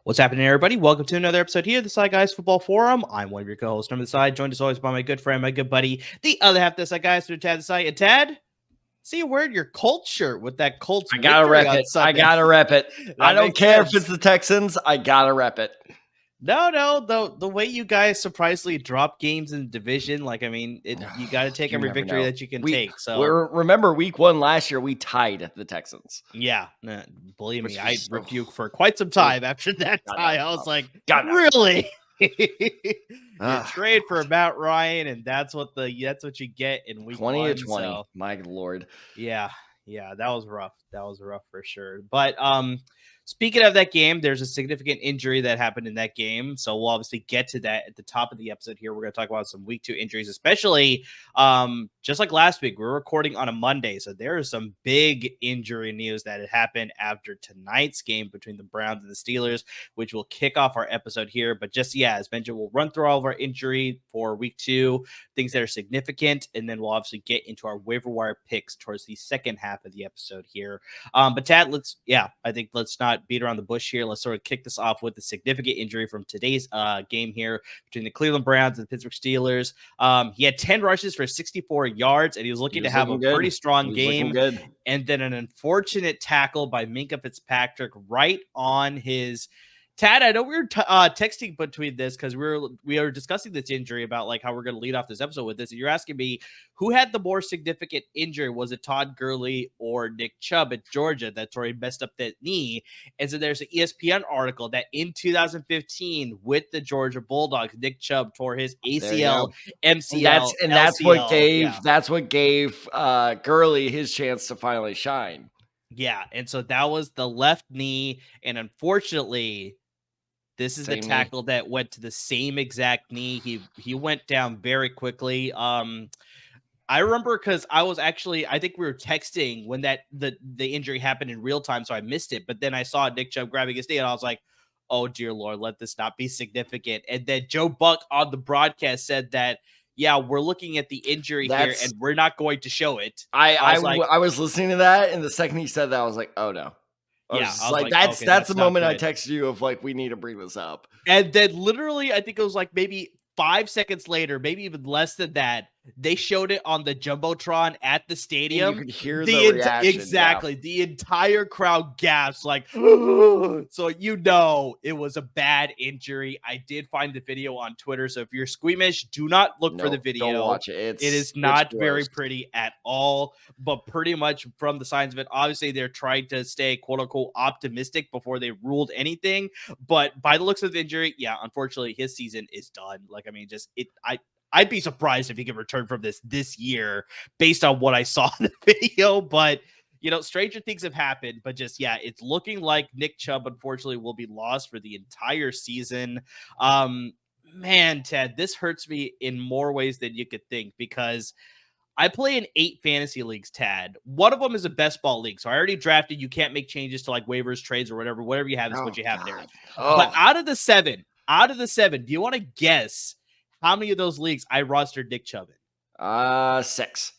What's happening, everybody? Welcome to another episode here of the Desai Guys Football Forum. I'm one of your co-hosts, I'm Desai, joined as always by my good friend, my good buddy, the other half of the Desai Guys, Tad Desai. And Tad, see you wearing your Colts shirt with that Colts I gotta rep it. Sunday. I gotta rep it. I don't care if it's the Texans. I gotta rep it. No, the way you guys surprisingly drop games in the division, like, I mean, you got to take every victory that you can take. So remember week 1 last year, we tied the Texans. Yeah, believe me, I rebuked for quite some time after that tie. I was like, really? You trade for Matt Ryan, and that's what you get in week 20 to 20. So, my lord. Yeah, that was rough. That was rough for sure. But speaking of that game, there's a significant injury that happened in that game. So we'll obviously get to that at the top of the episode here. We're going to talk about some week 2 injuries, especially just like last week. We're recording on a Monday. So there is some big injury news that had happened after tonight's game between the Browns and the Steelers, which will kick off our episode here. But just, as mentioned, we'll run through all of our injury for week 2, things that are significant. And then we'll obviously get into our waiver wire picks towards the second half of the episode here. But Tad, let's not beat around the bush here. Let's sort of kick this off with the significant injury from today's game here between the Cleveland Browns and the Pittsburgh Steelers. He had 10 rushes for 64 yards, and he was looking to have a pretty strong game. And then an unfortunate tackle by Minkah Fitzpatrick right on his Tad. I know we were texting between this because we were discussing this injury about like how we're going to lead off this episode with this. And you're asking me who had the more significant injury. Was it Todd Gurley or Nick Chubb at Georgia that already messed up that knee? And so there's an ESPN article that in 2015 with the Georgia Bulldogs, Nick Chubb tore his ACL, MCL, and that's what gave Gurley his chance to finally shine. Yeah, and so that was the left knee, and unfortunately, this is the tackle that went to the same exact knee. He went down very quickly. I remember because I think we were texting when the injury happened in real time, so I missed it. But then I saw Nick Chubb grabbing his knee, and I was like, "Oh dear Lord, let this not be significant." And then Joe Buck on the broadcast said that, "Yeah, we're looking at the injury here, and we're not going to show it." I was listening to that, and the second he said that, I was like, "Oh no." That's the moment I texted you of like, we need to bring this up. And then literally, I think it was like maybe 5 seconds later, maybe even less than that, they showed it on the Jumbotron at the stadium. And you could hear the reaction. Exactly. Yeah. The entire crowd gasped like, so it was a bad injury. I did find the video on Twitter. So if you're squeamish, do not look for the video. Don't watch it. It is not very pretty at all, but pretty much from the signs of it, obviously they're trying to stay quote unquote optimistic before they ruled anything. But by the looks of the injury, unfortunately his season is done. Like, I mean, I'd be surprised if he can return from this year based on what I saw in the video. But, stranger things have happened. But just, it's looking like Nick Chubb, unfortunately, will be lost for the entire season. Man, Ted, this hurts me in more ways than you could think because I play in 8 fantasy leagues, Tad. One of them is a best ball league. So I already drafted. You can't make changes to like waivers, trades, or whatever you have is what you have there. But out of the seven, do you want to guess how many of those leagues I rostered Nick Chubb in? 6.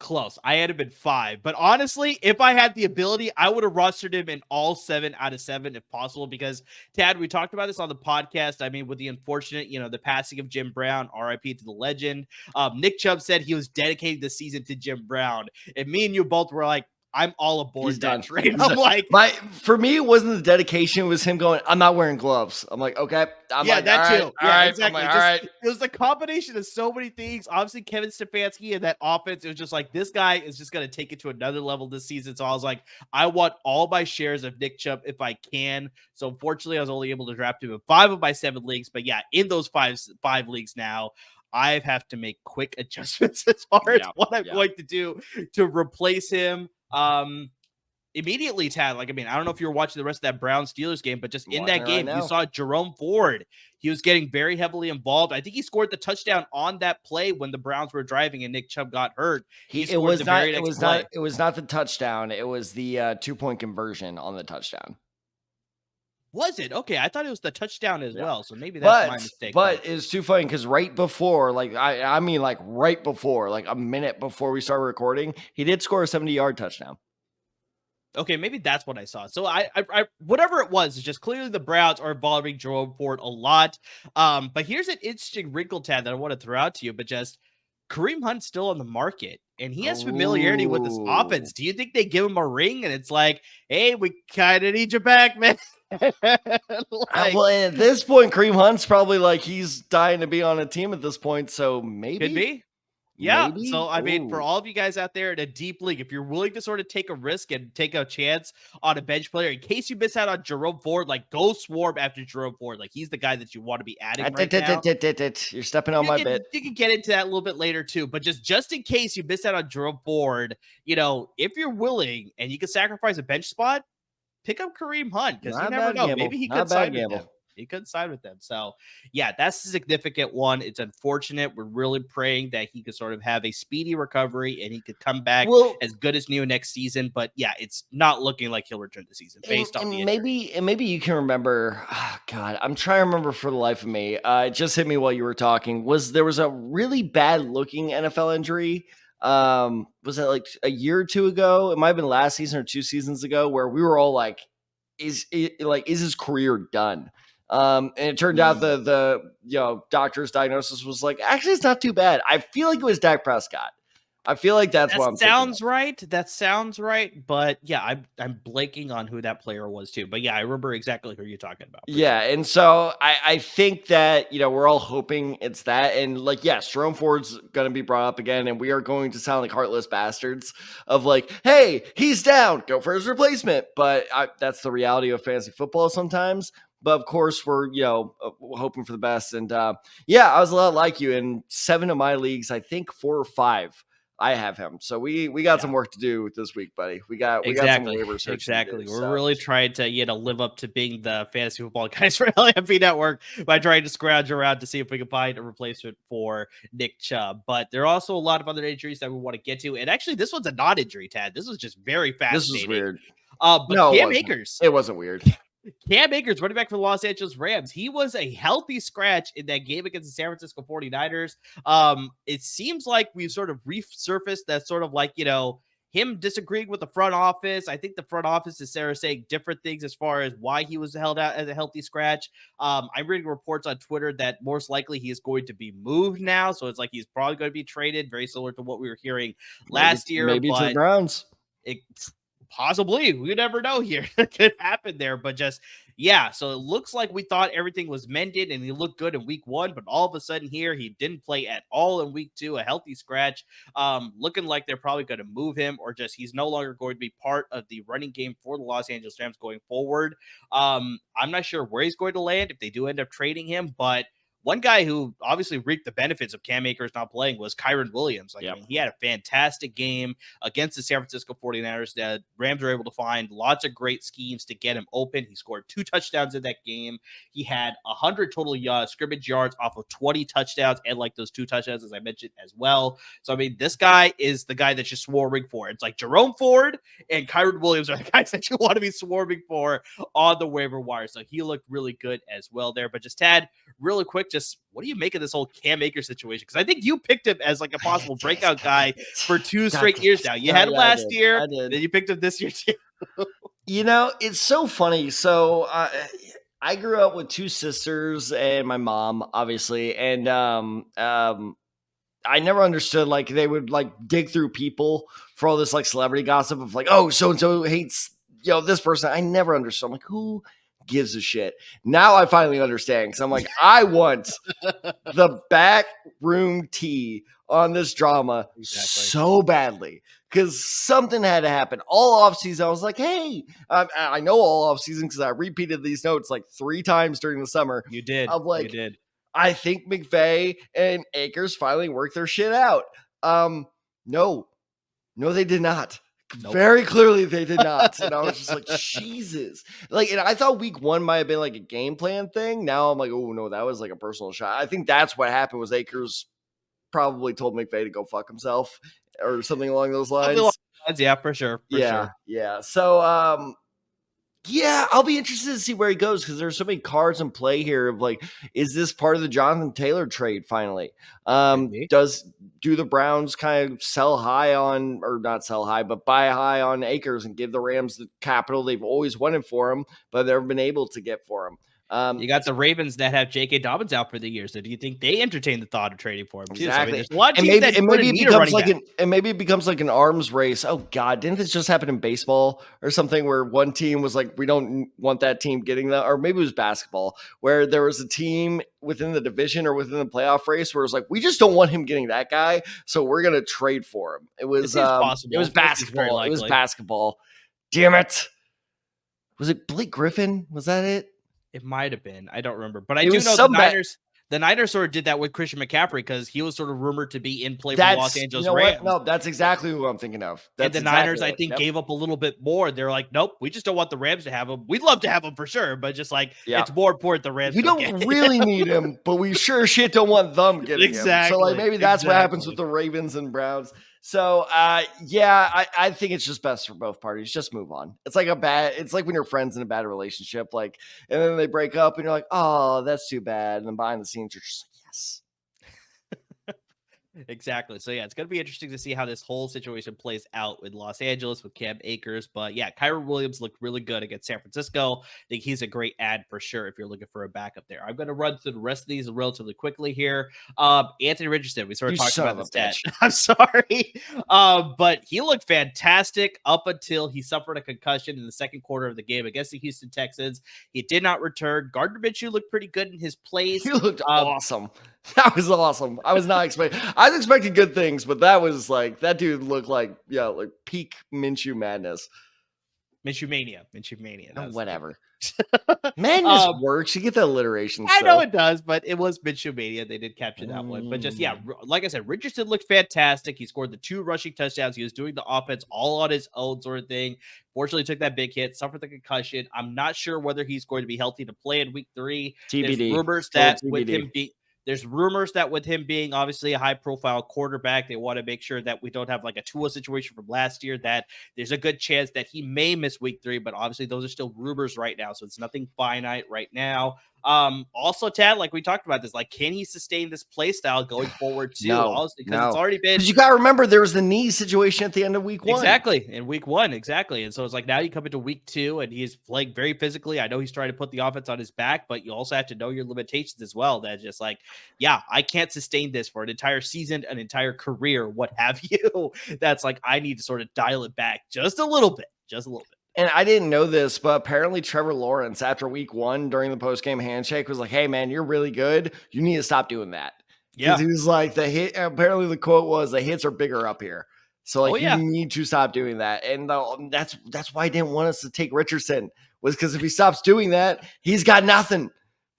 Close. I had him in 5. But honestly, if I had the ability, I would have rostered him in all 7 out of 7 if possible. Because, Tad, we talked about this on the podcast. I mean, with the unfortunate, the passing of Jim Brown, RIP to the legend. Nick Chubb said he was dedicating the season to Jim Brown. And me and you both were like, I'm all aboard that train. I'm like, for me, it wasn't the dedication. It was him going, I'm not wearing gloves. I'm like, okay. That too. All right. Exactly. Like, all right. It was the combination of so many things. Obviously, Kevin Stefanski and that offense. It was just like, this guy is just going to take it to another level this season. So I was like, I want all my shares of Nick Chubb if I can. So unfortunately, I was only able to draft him in 5 of my 7 leagues. But in those five leagues now, I have to make quick adjustments as far as what I'm going to do to replace him. immediately, Tad. Like, I mean, I don't know if you were watching the rest of that Browns-Steelers game, but just in that game, right you saw Jerome Ford. He was getting very heavily involved. I think he scored the touchdown on that play when the Browns were driving and Nick Chubb got hurt. It was not the touchdown. It was the 2-point conversion on the touchdown. Was it? Okay, I thought it was the touchdown as well. So maybe that's my mistake. But it's too funny because right before, like I mean, like right before, like a minute before we started recording, he did score a 70-yard touchdown. Okay, maybe that's what I saw. So I whatever it was, it's just clearly the Browns are involving Jerome Ford a lot. But here's an interesting wrinkle, Tad, that I want to throw out to you. But just Kareem Hunt's still on the market, and he has familiarity with this offense. Do you think they give him a ring, and it's like, hey, we kind of need you back, man? Well, at this point, Kareem Hunt's probably like he's dying to be on a team at this point. So maybe could be. Yeah. Maybe? So, I mean, for all of you guys out there in a deep league, if you're willing to sort of take a risk and take a chance on a bench player, in case you miss out on Jerome Ford, like go swarm after Jerome Ford. Like he's the guy that you want to be adding right now. You're stepping on my bit. You can get into that a little bit later too, but just in case you miss out on Jerome Ford, you know, if you're willing and you can sacrifice a bench spot, pick up Kareem Hunt because you never know. Maybe he could sign with them. He couldn't sign with them. So, yeah, that's a significant one. It's unfortunate. We're really praying that he could sort of have a speedy recovery and he could come back as good as new next season. But, yeah, it's not looking like he'll return the season based on the injury. Maybe you can remember. Oh, God, I'm trying to remember for the life of me. It just hit me while you were talking. There was a really bad-looking NFL injury. Was that like a year or two ago? It might have been last season or 2 seasons ago where we were all like, is his career done? And it turned out the doctor's diagnosis was like, actually, it's not too bad. I feel like it was Dak Prescott. I feel like that's what I'm sounds right. That sounds right. But yeah, I'm blanking on who that player was too. But yeah, I remember exactly who you're talking about. Yeah. And so I think that, we're all hoping it's that. And like, yes, Jerome Ford's going to be brought up again. And we are going to sound like heartless bastards of like, hey, he's down, go for his replacement. But that's the reality of fantasy football sometimes. But of course, we're hoping for the best. And I was a lot like you in 7 of my leagues. I think 4 or 5. I have him. So we got some work to do this week, buddy. We got some waiver search. Exactly. We're really trying to live up to being the fantasy football guys for LFP Network by trying to scrounge around to see if we can find a replacement for Nick Chubb. But there are also a lot of other injuries that we want to get to. And actually, this one's a non-injury, Tad. This was just very fascinating. This was weird. But Cam Akers. It wasn't weird. Cam Akers, running back for the Los Angeles Rams, he was a healthy scratch in that game against the San Francisco 49ers. It seems like we've sort of resurfaced that sort of like, him disagreeing with the front office. I think the front office is saying different things as far as why he was held out as a healthy scratch. I'm reading reports on Twitter that most likely he is going to be moved now. So it's like he's probably going to be traded, very similar to what we were hearing last year. Maybe to the Browns. Possibly. We never know here. It could happen there, but so it looks like we thought everything was mended and he looked good in week 1, but all of a sudden here, he didn't play at all in week 2, a healthy scratch, looking like they're probably going to move him or he's no longer going to be part of the running game for the Los Angeles Rams going forward. I'm not sure where he's going to land if they do end up trading him, but one guy who obviously reaped the benefits of Cam Akers not playing was Kyren Williams. I mean, he had a fantastic game against the San Francisco 49ers. The Rams were able to find lots of great schemes to get him open. He scored 2 touchdowns in that game. He had 100 total scrimmage yards off of 20 touchdowns and like those 2 touchdowns, as I mentioned as well. So, I mean, this guy is the guy that you're swarming for. It's like Jerome Ford and Kyren Williams are the guys that you want to be swarming for on the waiver wire. So he looked really good as well there. But just Tad, really quick, what do you make of this whole Cam Akers situation? Because I think you picked him as like a possible breakout guy for 2 straight years now. You had him last year, then you picked him this year too. It's so funny. So I grew up with 2 sisters and my mom, obviously, and I never understood like they would like dig through people for all this like celebrity gossip of like, oh, so and so hates this person. I never understood. I'm like, who gives a shit? Now I finally understand because I'm like, I want the back room tea on this drama so badly because something had to happen all offseason. I was like, hey, I know all offseason because I repeated these notes like 3 times during the summer. You did. I'm like, you did. I think McVay and Akers finally worked their shit out. No, they did not. Nope. Very clearly they did not. And I was just like, Jesus. Like, and I thought week 1 might have been like a game plan thing. Now I'm like, oh no, that was like a personal shot. I think that's what happened was Akers probably told McVay to go fuck himself or something along those lines. Yeah, for sure. Yeah. So yeah, I'll be interested to see where he goes because there's so many cards in play here of like, is this part of the Jonathan Taylor trade finally? Do the Browns kind of sell high on, or not sell high, but buy high on Akers and give the Rams the capital they've always wanted for him, but they've been able to get for him? You got the Ravens that have J.K. Dobbins out for the year. So do you think they entertain the thought of trading for him too? Exactly. So, I mean, there's a lot of and teams maybe it becomes like an arms race. Oh God, didn't this just happen in baseball or something where one team was like, we don't want that team getting that, or maybe it was basketball where there was a team within the division or within the playoff race where it was like, we just don't want him getting that guy, so we're gonna trade for him. It was possible. It was basketball. It was basketball. Damn it. Was it Blake Griffin? Was that it? It might have been. I don't remember. But I do know the Niners sort of did that with Christian McCaffrey because he was sort of rumored to be in play for the Los Angeles Rams. No, that's exactly who I'm thinking of. And the Niners, I think, gave up a little bit more. They're like, nope, we just don't want the Rams to have him. We'd love to have him for sure, but just like, it's more important the Rams. We don't really need him, but we sure shit don't want them getting him. So like maybe that's what happens with the Ravens and Browns. So yeah, I think it's just best for both parties. Just move on. It's like when you're friends in a bad relationship, like, and then they break up and you're like, oh, that's too bad. And then behind the scenes, you're just like, yes. Exactly. So yeah, it's going to be interesting to see how this whole situation plays out with Los Angeles with Cam Akers. But yeah, Kyren Williams looked really good against San Francisco. I think he's a great ad for sure if you're looking for a backup there. I'm going to run through the rest of these relatively quickly here. Anthony Richardson, we sort of talked about this stat. I'm sorry. But he looked fantastic up until he suffered a concussion in the second quarter of the game against the Houston Texans. He did not return. Gardner Minshew looked pretty good in his plays. He looked awesome. That was awesome. I was not expecting. I was expecting good things, but that was like that dude looked like like peak Minshew madness. Minshew mania. Whatever. Madness works. You get the alliteration. I know it does, but it was Minshew mania. They did capture that one. But just like I said, Richardson looked fantastic. He scored the 2 rushing touchdowns. He was doing the offense all on his own sort of thing. Fortunately, took that big hit, suffered the concussion. I'm not sure whether he's going to be healthy to play in week 3. TBD. There's rumors that with him There's rumors that with him being obviously a high-profile quarterback, they want to make sure that we don't have like a Tua situation from last year, that there's a good chance that he may miss week 3, but obviously those are still rumors right now, so it's nothing finite right now. Also, Tad, like we talked about this, like, can he sustain this play style going forward too? Because it's already been. Because you got to remember there was the knee situation at the end of week 1. Exactly. In week 1. Exactly. And so it's like now you come into week 2 and he's playing very physically. I know he's trying to put the offense on his back, but you also have to know your limitations as well. That's just like, yeah, I can't sustain this for an entire season, an entire career, what have you. That's like, I need to sort of dial it back just a little bit. And I didn't know this, but apparently Trevor Lawrence, after week 1 during the post-game handshake, was like, hey, man, you're really good. You need to stop doing that. Yeah. He was like, apparently the quote was, the hits are bigger up here. So, like, you need to stop doing that. And that's why I didn't want us to take Richardson, was because if he stops doing that, he's got nothing.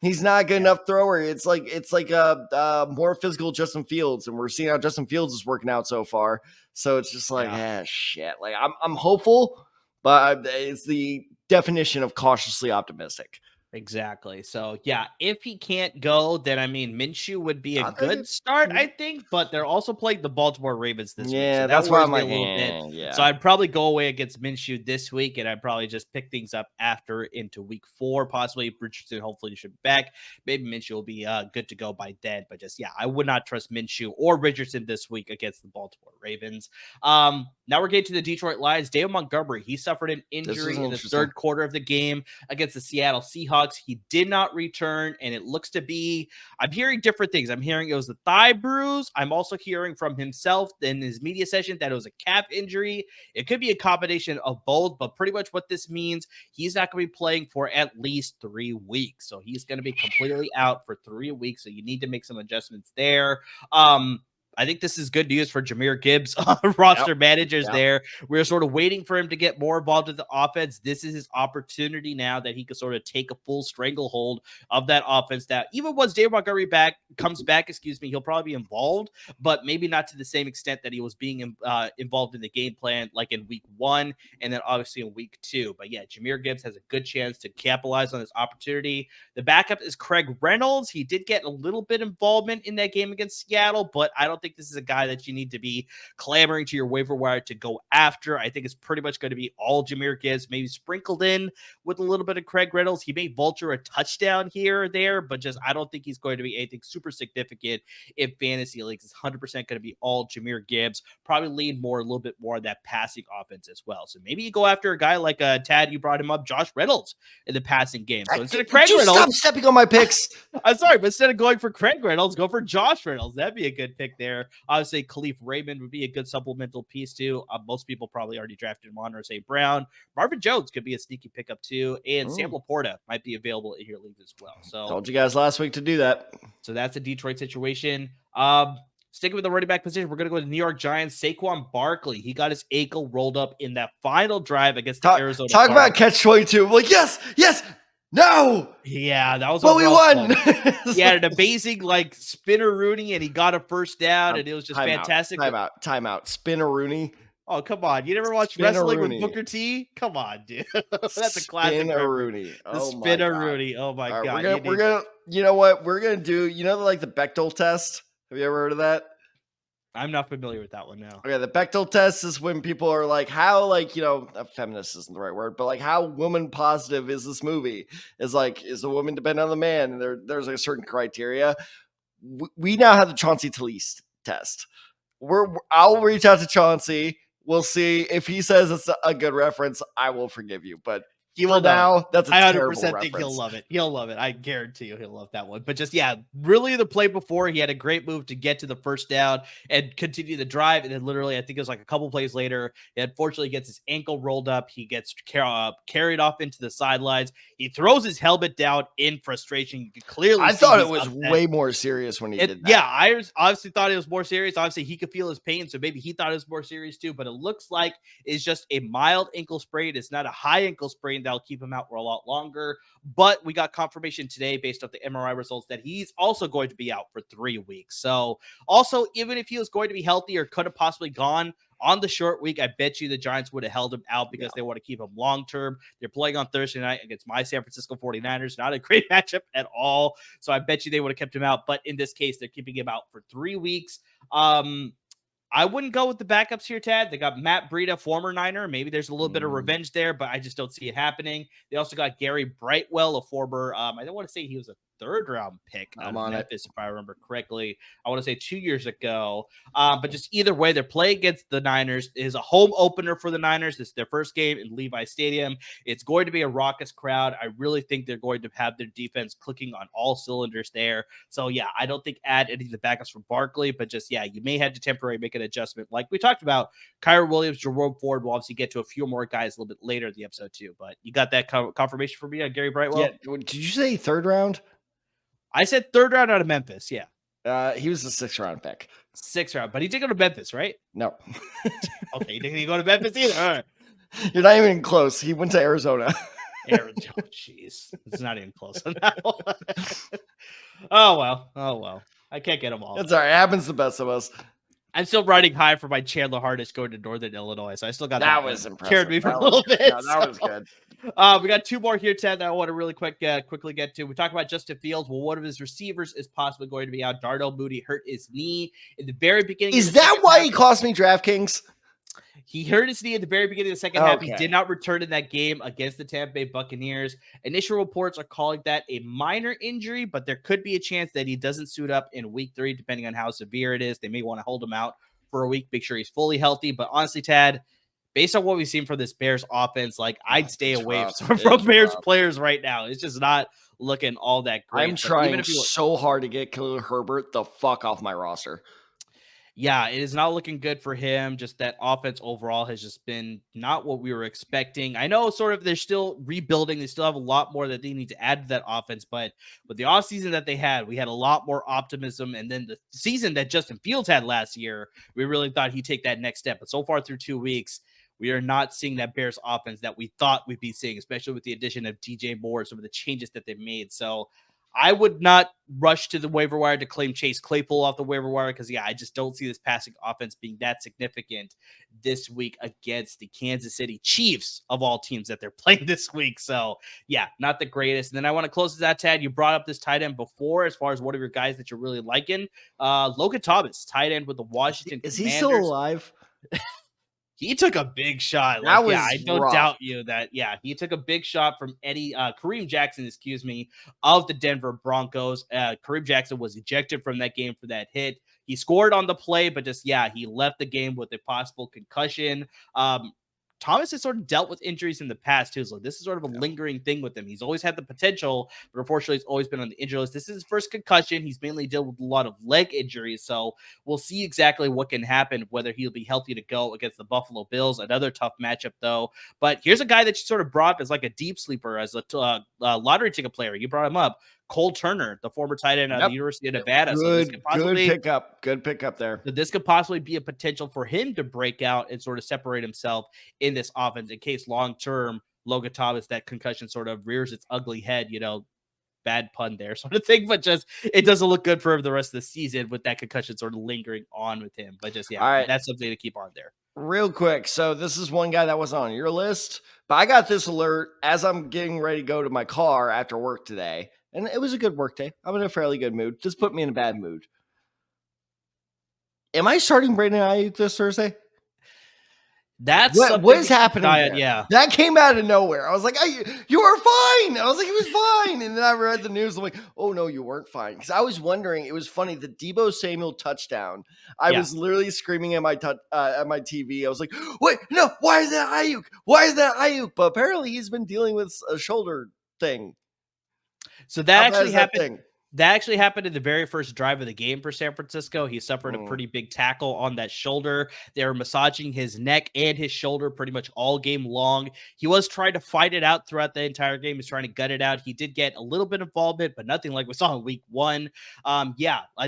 He's not a good enough thrower. It's like a more physical Justin Fields, and we're seeing how Justin Fields is working out so far. So it's just like, shit. Like, I'm hopeful, but it's the definition of cautiously optimistic. Exactly. So, yeah, if he can't go, then, I mean, Minshew would be a good start, I think, but they're also playing the Baltimore Ravens this week. Yeah, so that's why I'm like, So I'd probably go away against Minshew this week, and I'd probably just pick things up after into week 4, possibly. Richardson hopefully should be back. Maybe Minshew will be good to go by then, but just, I would not trust Minshew or Richardson this week against the Baltimore Ravens. Now we're getting to the Detroit Lions. David Montgomery, he suffered an injury in the third quarter of the game against the Seattle Seahawks. He did not return, and it looks to be, I'm hearing different things. I'm hearing it was a thigh bruise. I'm also hearing from himself in his media session that it was a calf injury. It could be a combination of both, but pretty much what this means, he's not going to be playing for at least 3 weeks. So he's going to be completely out for 3 weeks. So you need to make some adjustments there. I think this is good news for Jahmyr Gibbs, roster managers there. We're sort of waiting for him to get more involved in the offense. This is his opportunity now that he can sort of take a full stranglehold of that offense. That even once David Montgomery comes back, he'll probably be involved, but maybe not to the same extent that he was being involved in the game plan, like in week 1 and then obviously in week 2. But yeah, Jahmyr Gibbs has a good chance to capitalize on this opportunity. The backup is Craig Reynolds. He did get a little bit involvement in that game against Seattle, but I don't think this is a guy that you need to be clamoring to your waiver wire to go after. I think it's pretty much going to be all Jahmyr Gibbs, maybe sprinkled in with a little bit of Craig Reynolds. He may vulture a touchdown here or there, but just I don't think he's going to be anything super significant in fantasy leagues. It's 100% going to be all Jahmyr Gibbs. Probably lean a little bit more of that passing offense as well. So maybe you go after a guy like Tad, you brought him up, Josh Reynolds in the passing game. So instead of Craig Reynolds, stop stepping on my picks. I'm sorry, but instead of going for Craig Reynolds, go for Josh Reynolds. That'd be a good pick there. Obviously, Khalif Raymond would be a good supplemental piece too. Most people probably already drafted him on or say Brown. Marvin Jones could be a sneaky pickup too, and Sam Laporta might be available in your league as well. So told you guys last week to do that. So that's a Detroit situation. Sticking with the running back position, we're going to go to the New York Giants. Saquon Barkley, he got his ankle rolled up in that final drive against the Arizona Talk Cardinals. about catch-22. Like, yes, no. Yeah, that was but we won. He had an amazing spinner Rooney, and he got a first down, and it was just fantastic. Time out. Spinner Rooney. Oh, come on. You never watched wrestling with Booker T? Come on, dude. That's a classic. Spinner Rooney. The Spinner Rooney. Oh, my God. We're going to, you know what? We're going to do, the Bechdel test. Have you ever heard of that? I'm not familiar with that one now. Okay, the Bechdel test is when people are like, how, feminist isn't the right word, but how woman positive is this movie? Is the woman dependent on the man? And there's a certain criteria. We now have the Chauncey Talese test. I'll reach out to Chauncey. We'll see if he says it's a good reference. I will forgive you, but he will now. That's a I 100% think he'll love it. He'll love it. I guarantee you he'll love that one. But just, really the play before, he had a great move to get to the first down and continue the drive. And then literally, I think it was a couple plays later, he unfortunately gets his ankle rolled up. He gets carried off into the sidelines. He throws his helmet down in frustration. You can clearly I thought it was way more serious when he did that. Yeah, I obviously thought it was more serious. Obviously, he could feel his pain, so maybe he thought it was more serious too. But it looks like it's just a mild ankle sprain. It's not a high ankle sprain that'll keep him out for a lot longer. But we got confirmation today based off the MRI results that he's also going to be out for 3 weeks. So also, even if he was going to be healthy or could have possibly gone on the short week, I bet you the Giants would have held him out because they want to keep him long-term. They're playing on Thursday night against my San Francisco 49ers. Not a great matchup at all. So I bet you they would have kept him out. But in this case, they're keeping him out for 3 weeks. I wouldn't go with the backups here, Tad. They got Matt Breida, former Niner. Maybe there's a little bit of revenge there, but I just don't see it happening. They also got Gary Brightwell, a former, I don't want to say he was a third-round pick out of Memphis, if I remember correctly. I want to say 2 years ago. But just either way, their play against the Niners is a home opener for the Niners. It's their first game in Levi Stadium. It's going to be a raucous crowd. I really think they're going to have their defense clicking on all cylinders there. So, I don't think add any of the backups for Barkley, but just, you may have to temporarily make an adjustment. Like we talked about, Kyren Williams, Jerome Ford. We'll obviously get to a few more guys a little bit later in the episode too. But you got that confirmation for me on Gary Brightwell? Yeah. Did you say third round? I said third round out of Memphis. Yeah. He was a 6th round pick. 6th round, but he did go to Memphis, right? No. Okay, he didn't go to Memphis either. All right. You're not even close. He went to Arizona. Arizona, jeez. It's not even close on that one. Oh, well. I can't get them all. It's all right. It happens to the best of us. I'm still riding high for my Chandler Hardish going to Northern Illinois, so I still got that was impressive. Carried me for a little bit. Yeah, that was good. We got 2 more here, Ted, that I want to really quickly get to. We talked about Justin Fields. Well, one of his receivers is possibly going to be out. Darnell Mooney hurt his knee in the very beginning. Is that why he cost me DraftKings? He hurt his knee at the very beginning of the second half. He did not return in that game against the Tampa Bay Buccaneers. Initial reports are calling that a minor injury, but there could be a chance that he doesn't suit up in week 3, depending on how severe it is. They may want to hold him out for a week, make sure he's fully healthy. But honestly, Tad, based on what we've seen from this Bears offense, I'd stay away from Bears players right now. It's just not looking all that great. I'm trying so hard to get Khalil Herbert the fuck off my roster. Yeah, it is not looking good for him. Just that offense overall has just been not what we were expecting. I know sort of they're still rebuilding. They still have a lot more that they need to add to that offense. But with the offseason that they had, we had a lot more optimism. And then the season that Justin Fields had last year, we really thought he'd take that next step. But so far through 2 weeks, we are not seeing that Bears offense that we thought we'd be seeing, especially with the addition of DJ Moore, some of the changes that they've made. So I would not rush to the waiver wire to claim Chase Claypool off the waiver wire because, I just don't see this passing offense being that significant this week against the Kansas City Chiefs of all teams that they're playing this week. So, not the greatest. And then I want to close this out, Tad. You brought up this tight end before as far as one of your guys that you're really liking. Logan Thomas, tight end with the Washington Is Commanders. he still alive? He took a big shot. That was I don't rough. doubt you that. He took a big shot from Kareem Jackson, of the Denver Broncos. Kareem Jackson was ejected from that game for that hit. He scored on the play, but he left the game with a possible concussion. Thomas has sort of dealt with injuries in the past too, so this is sort of a lingering thing with him. He's always had the potential, but unfortunately he's always been on the injury list. This is his first concussion. He's mainly dealt with a lot of leg injuries, so we'll see exactly what can happen, whether he'll be healthy to go against the Buffalo Bills. Another tough matchup though, but here's a guy that you sort of brought up as like a deep sleeper, as a lottery ticket player. You brought him up. Cole Turner, the former tight end of the University of Nevada. Good pickup there. So this could possibly be a potential for him to break out and sort of separate himself in this offense in case long-term Logan Thomas, that concussion sort of rears its ugly head, bad pun there sort of thing, but just it doesn't look good for him the rest of the season with that concussion sort of lingering on with him. But all right, that's something to keep on there. Real quick. So this is one guy that was on your list, but I got this alert as I'm getting ready to go to my car after work today. And it was a good work day. I'm in a fairly good mood. Just put me in a bad mood. Am I starting Brandon Aiyuk this Thursday? That's what is happening there? Yeah. That came out of nowhere. I was like, you were fine. I was like, he was fine. And then I read the news. I'm like, oh, no, you weren't fine. Because I was wondering, it was funny, the Deebo Samuel touchdown. I was literally screaming at my TV. I was like, wait, no, why is that Aiyuk? Why is that Aiyuk? But apparently he's been dealing with a shoulder thing. So that actually happened. That actually happened in the very first drive of the game for San Francisco. He suffered a pretty big tackle on that shoulder. They were massaging his neck and his shoulder pretty much all game long. He was trying to fight it out throughout the entire game. He's trying to gut it out. He did get a little bit of involvement, but nothing like we saw in week 1. I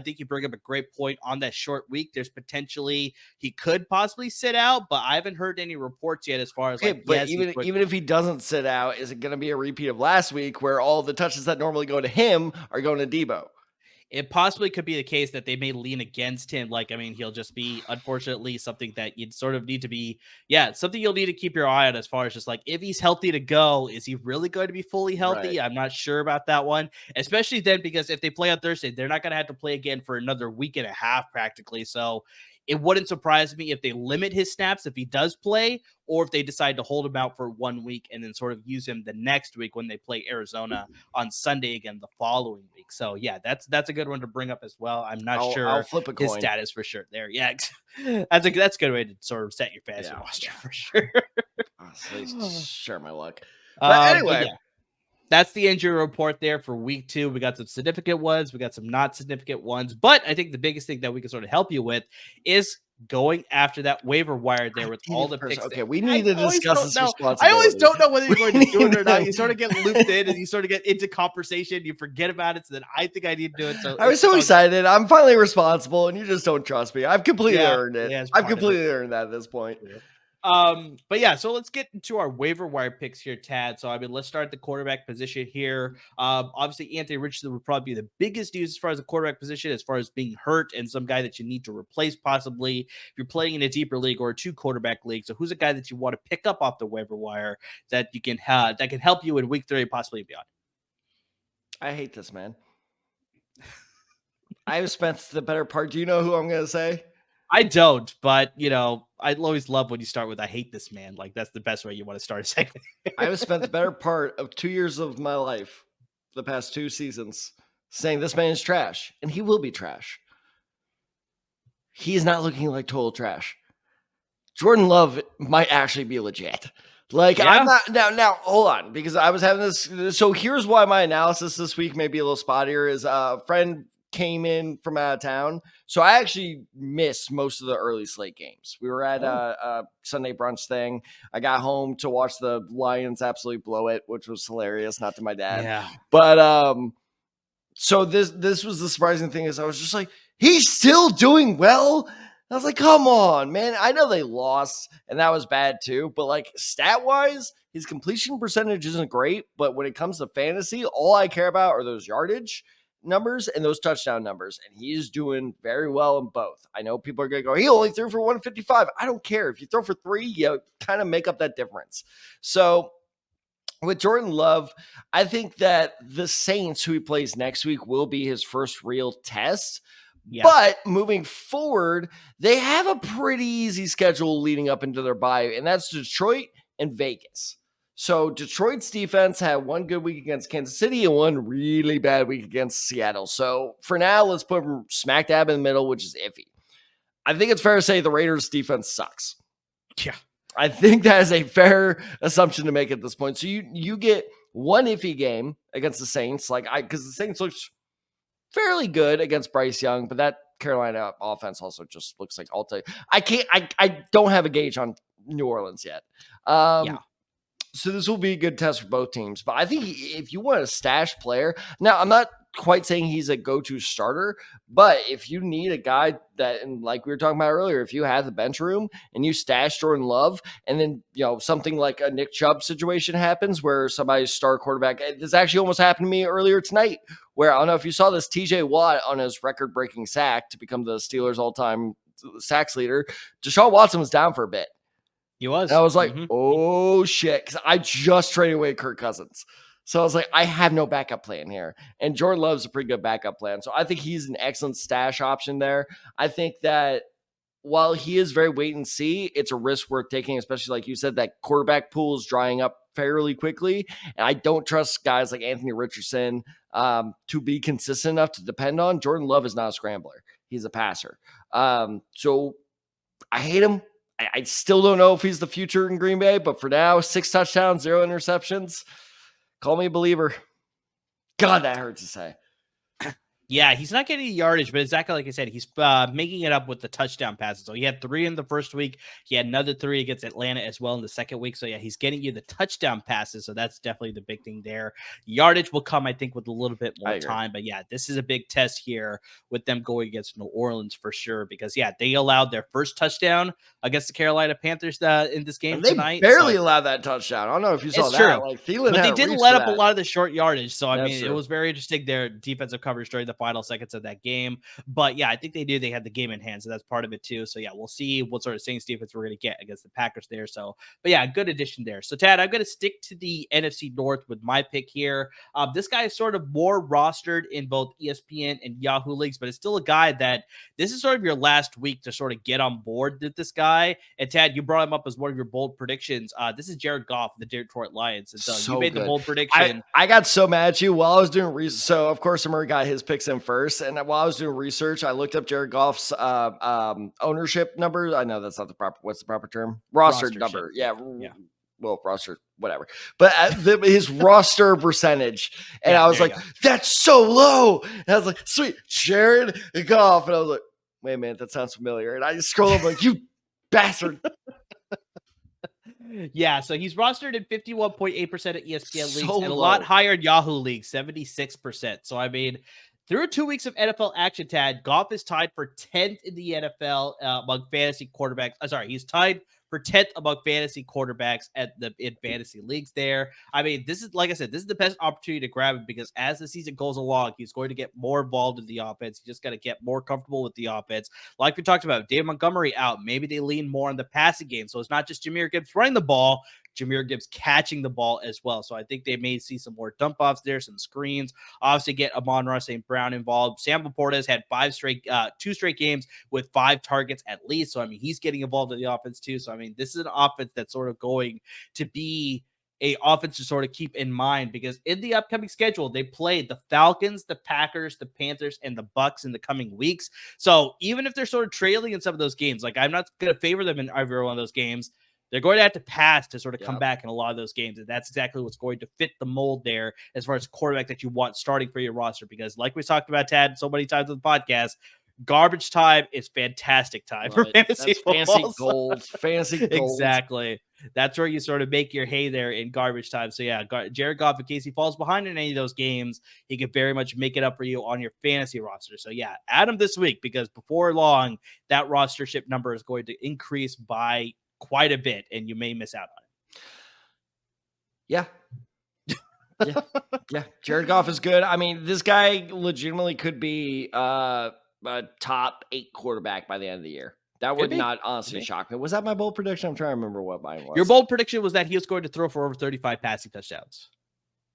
think you bring up a great point on that short week. There's potentially he could possibly sit out, but I haven't heard any reports yet as far as even if he doesn't sit out, is it going to be a repeat of last week where all the touches that normally go to him are going to Deebo? It possibly could be the case that they may lean against him. He'll just be, unfortunately, something that you'd sort of need to be, something you'll need to keep your eye on as far as just if he's healthy to go, is he really going to be fully healthy? Right. I'm not sure about that one, especially then because if they play on Thursday, they're not going to have to play again for another week and a half practically. So it wouldn't surprise me if they limit his snaps if he does play, or if they decide to hold him out for 1 week and then sort of use him the next week when they play Arizona on Sunday again the following week. So that's a good one to bring up as well. I'm not sure I'll flip a coin. His status for sure there. Yeah, that's a good way to sort of set your fantasy roster for sure. Share my luck. But anyway. That's the injury report there for week 2. We got some significant ones. We got some not significant ones. But I think the biggest thing that we can sort of help you with is going after that waiver wire there with all the picks. Okay, we need to discuss this responsibility. I always don't know whether you're going to do it or not. You sort of get looped in and you sort of get into conversation. You forget about it. So then I think I need to do it. So I was so excited. I'm finally responsible and you just don't trust me. I've completely earned it. Yeah, I've completely earned that at this point. Yeah. So let's get into our waiver wire picks here, Tad. So, let's start at the quarterback position here. Obviously, Anthony Richardson would probably be the biggest news as far as the quarterback position, as far as being hurt and some guy that you need to replace possibly if you're playing in a deeper league or a 2 quarterback league. So, who's a guy that you want to pick up off the waiver wire that you can have that can help you in week 3 possibly beyond? I hate this, man. I've spent the better part. Do you know who I'm going to say? I don't, but I always love when you start with "I hate this man." That's the best way you want to start a segment. I have spent the better part of 2 years of my life, the past 2 seasons, saying this man is trash, and he will be trash. He is not looking like total trash. Jordan Love might actually be legit. I'm not now. Hold on, because I was having this. So here's why my analysis this week may be a little spottier. Is a friend came in from out of town. So I actually missed most of the early slate games. We were at a Sunday brunch thing. I got home to watch the Lions absolutely blow it, which was hilarious, not to my dad. Yeah. But so this was the surprising thing is I was just like, he's still doing well. I was like, come on, man. I know they lost and that was bad too, but like stat wise, his completion percentage isn't great. But when it comes to fantasy, all I care about are those yardage numbers and those touchdown numbers. And he's doing very well in both. I know people are going to go, he only threw for 155. I don't care. If you throw for 3, you kind of make up that difference. So with Jordan Love, I think that the Saints, who he plays next week, will be his first real test. Yeah. But moving forward, they have a pretty easy schedule leading up into their bye, and that's Detroit and Vegas. So Detroit's defense had one good week against Kansas City and one really bad week against Seattle. So for now, let's put them smack dab in the middle, which is iffy. I think it's fair to say the Raiders' defense sucks. Yeah. I think that is a fair assumption to make at this point. So you get one iffy game against the Saints, because the Saints looks fairly good against Bryce Young, but that Carolina offense also just looks like I don't have a gauge on New Orleans yet. So this will be a good test for both teams. But I think if you want a stash player, now I'm not quite saying he's a go-to starter, but if you need a guy that, and like we were talking about earlier, if you have the bench room and you stash Jordan Love, and then something like a Nick Chubb situation happens where somebody's star quarterback, this actually almost happened to me earlier tonight, where I don't know if you saw this, TJ Watt on his record-breaking sack to become the Steelers' all-time sacks leader, Deshaun Watson was down for a bit. He was. And I was like, oh shit, because I just traded away Kirk Cousins. So I was like, I have no backup plan here. And Jordan Love's a pretty good backup plan. So I think he's an excellent stash option there. I think that while he is very wait and see, it's a risk worth taking, especially like you said, that quarterback pool is drying up fairly quickly. And I don't trust guys like Anthony Richardson to be consistent enough to depend on. Jordan Love is not a scrambler. He's a passer. So I hate him. I still don't know if he's the future in Green Bay, but for now, 6 touchdowns, 0 interceptions. Call me a believer. God, that hurts to say. Yeah, he's not getting yardage, but exactly like I said, he's making it up with the touchdown passes. So he had 3 in the first week. He had another 3 against Atlanta as well in the second week. So yeah, he's getting you the touchdown passes. So that's definitely the big thing there. Yardage will come, I think, with a little bit more time. But yeah, this is a big test here with them going against New Orleans for sure. Because yeah, they allowed their first touchdown against the Carolina Panthers in this game tonight. They barely allowed that touchdown. I don't know if you saw that. True. Like Thielen, but they didn't let up a lot of the short yardage. So That's I mean, true. It was very interesting their defensive coverage during the final seconds of that game. But yeah, I think they had the game in hand, so that's part of it too. So yeah, we'll see what sort of Saints defense we're going to get against the Packers there. So, but yeah, good addition there. So Tad, I'm going to stick to the NFC North with my pick here. This guy is sort of more rostered in both ESPN and Yahoo leagues, but it's still a guy that this is sort of your last week to sort of get on board with this guy. And Tad, you brought him up as one of your bold predictions. This is Jared Goff, the Detroit Lions. And so you made the bold prediction. I got so mad at you while I was doing research. So of course, Amir got his picks in first, and while I was doing research, I looked up Jared Goff's ownership number. I know that's not the proper. What's the proper term? Roster number. Yeah. Well, roster, whatever. But his roster percentage, and I was like, "That's so low." And I was like, "Sweet, Jared Goff," and I was like, "Wait a minute, that sounds familiar." And I just scroll up like, "You bastard." Yeah, so he's rostered in 51.8% of ESPN leagues and a lot higher in Yahoo leagues, 76%. So I mean, through 2 weeks of NFL action, Tad, Goff is tied for 10th in the NFL among fantasy quarterbacks. He's tied for 10th among fantasy quarterbacks in fantasy leagues there. I mean, this is, like I said, this is the best opportunity to grab him because as the season goes along, he's going to get more involved in the offense. He's just got to get more comfortable with the offense. Like we talked about, Dave Montgomery out. Maybe they lean more on the passing game. So it's not just Jahmyr Gibbs running the ball, Jahmyr Gibbs catching the ball as well. So I think they may see some more dump offs there, some screens. Obviously, get Amon-Ra St. Brown involved. Sam Laporta has had 2 straight games with 5 targets at least. So I mean, he's getting involved in the offense too. So I mean, this is an offense that's sort of going to be a offense to sort of keep in mind because in the upcoming schedule, they play the Falcons, the Packers, the Panthers, and the Bucks in the coming weeks. So even if they're sort of trailing in some of those games, like I'm not going to favor them in every one of those games, They're going to have to pass to sort of come back in a lot of those games. And that's exactly what's going to fit the mold there as far as quarterback that you want starting for your roster. Because like we talked about, Tad, so many times on the podcast, garbage time is fantastic time for fantasy football. Fantasy gold. Fantasy gold. Exactly. That's where you sort of make your hay there in garbage time. So yeah, Jared Goff, in case he falls behind in any of those games, he could very much make it up for you on your fantasy roster. So yeah, add him this week, because before long, that rostership number is going to increase by quite a bit, and you may miss out on it. Yeah. Yeah. Jared Goff is good. I mean, this guy legitimately could be a top 8 quarterback by the end of the year. That would not honestly shock me. Was that my bold prediction? I'm trying to remember what mine was. Your bold prediction was that he was going to throw for over 35 passing touchdowns.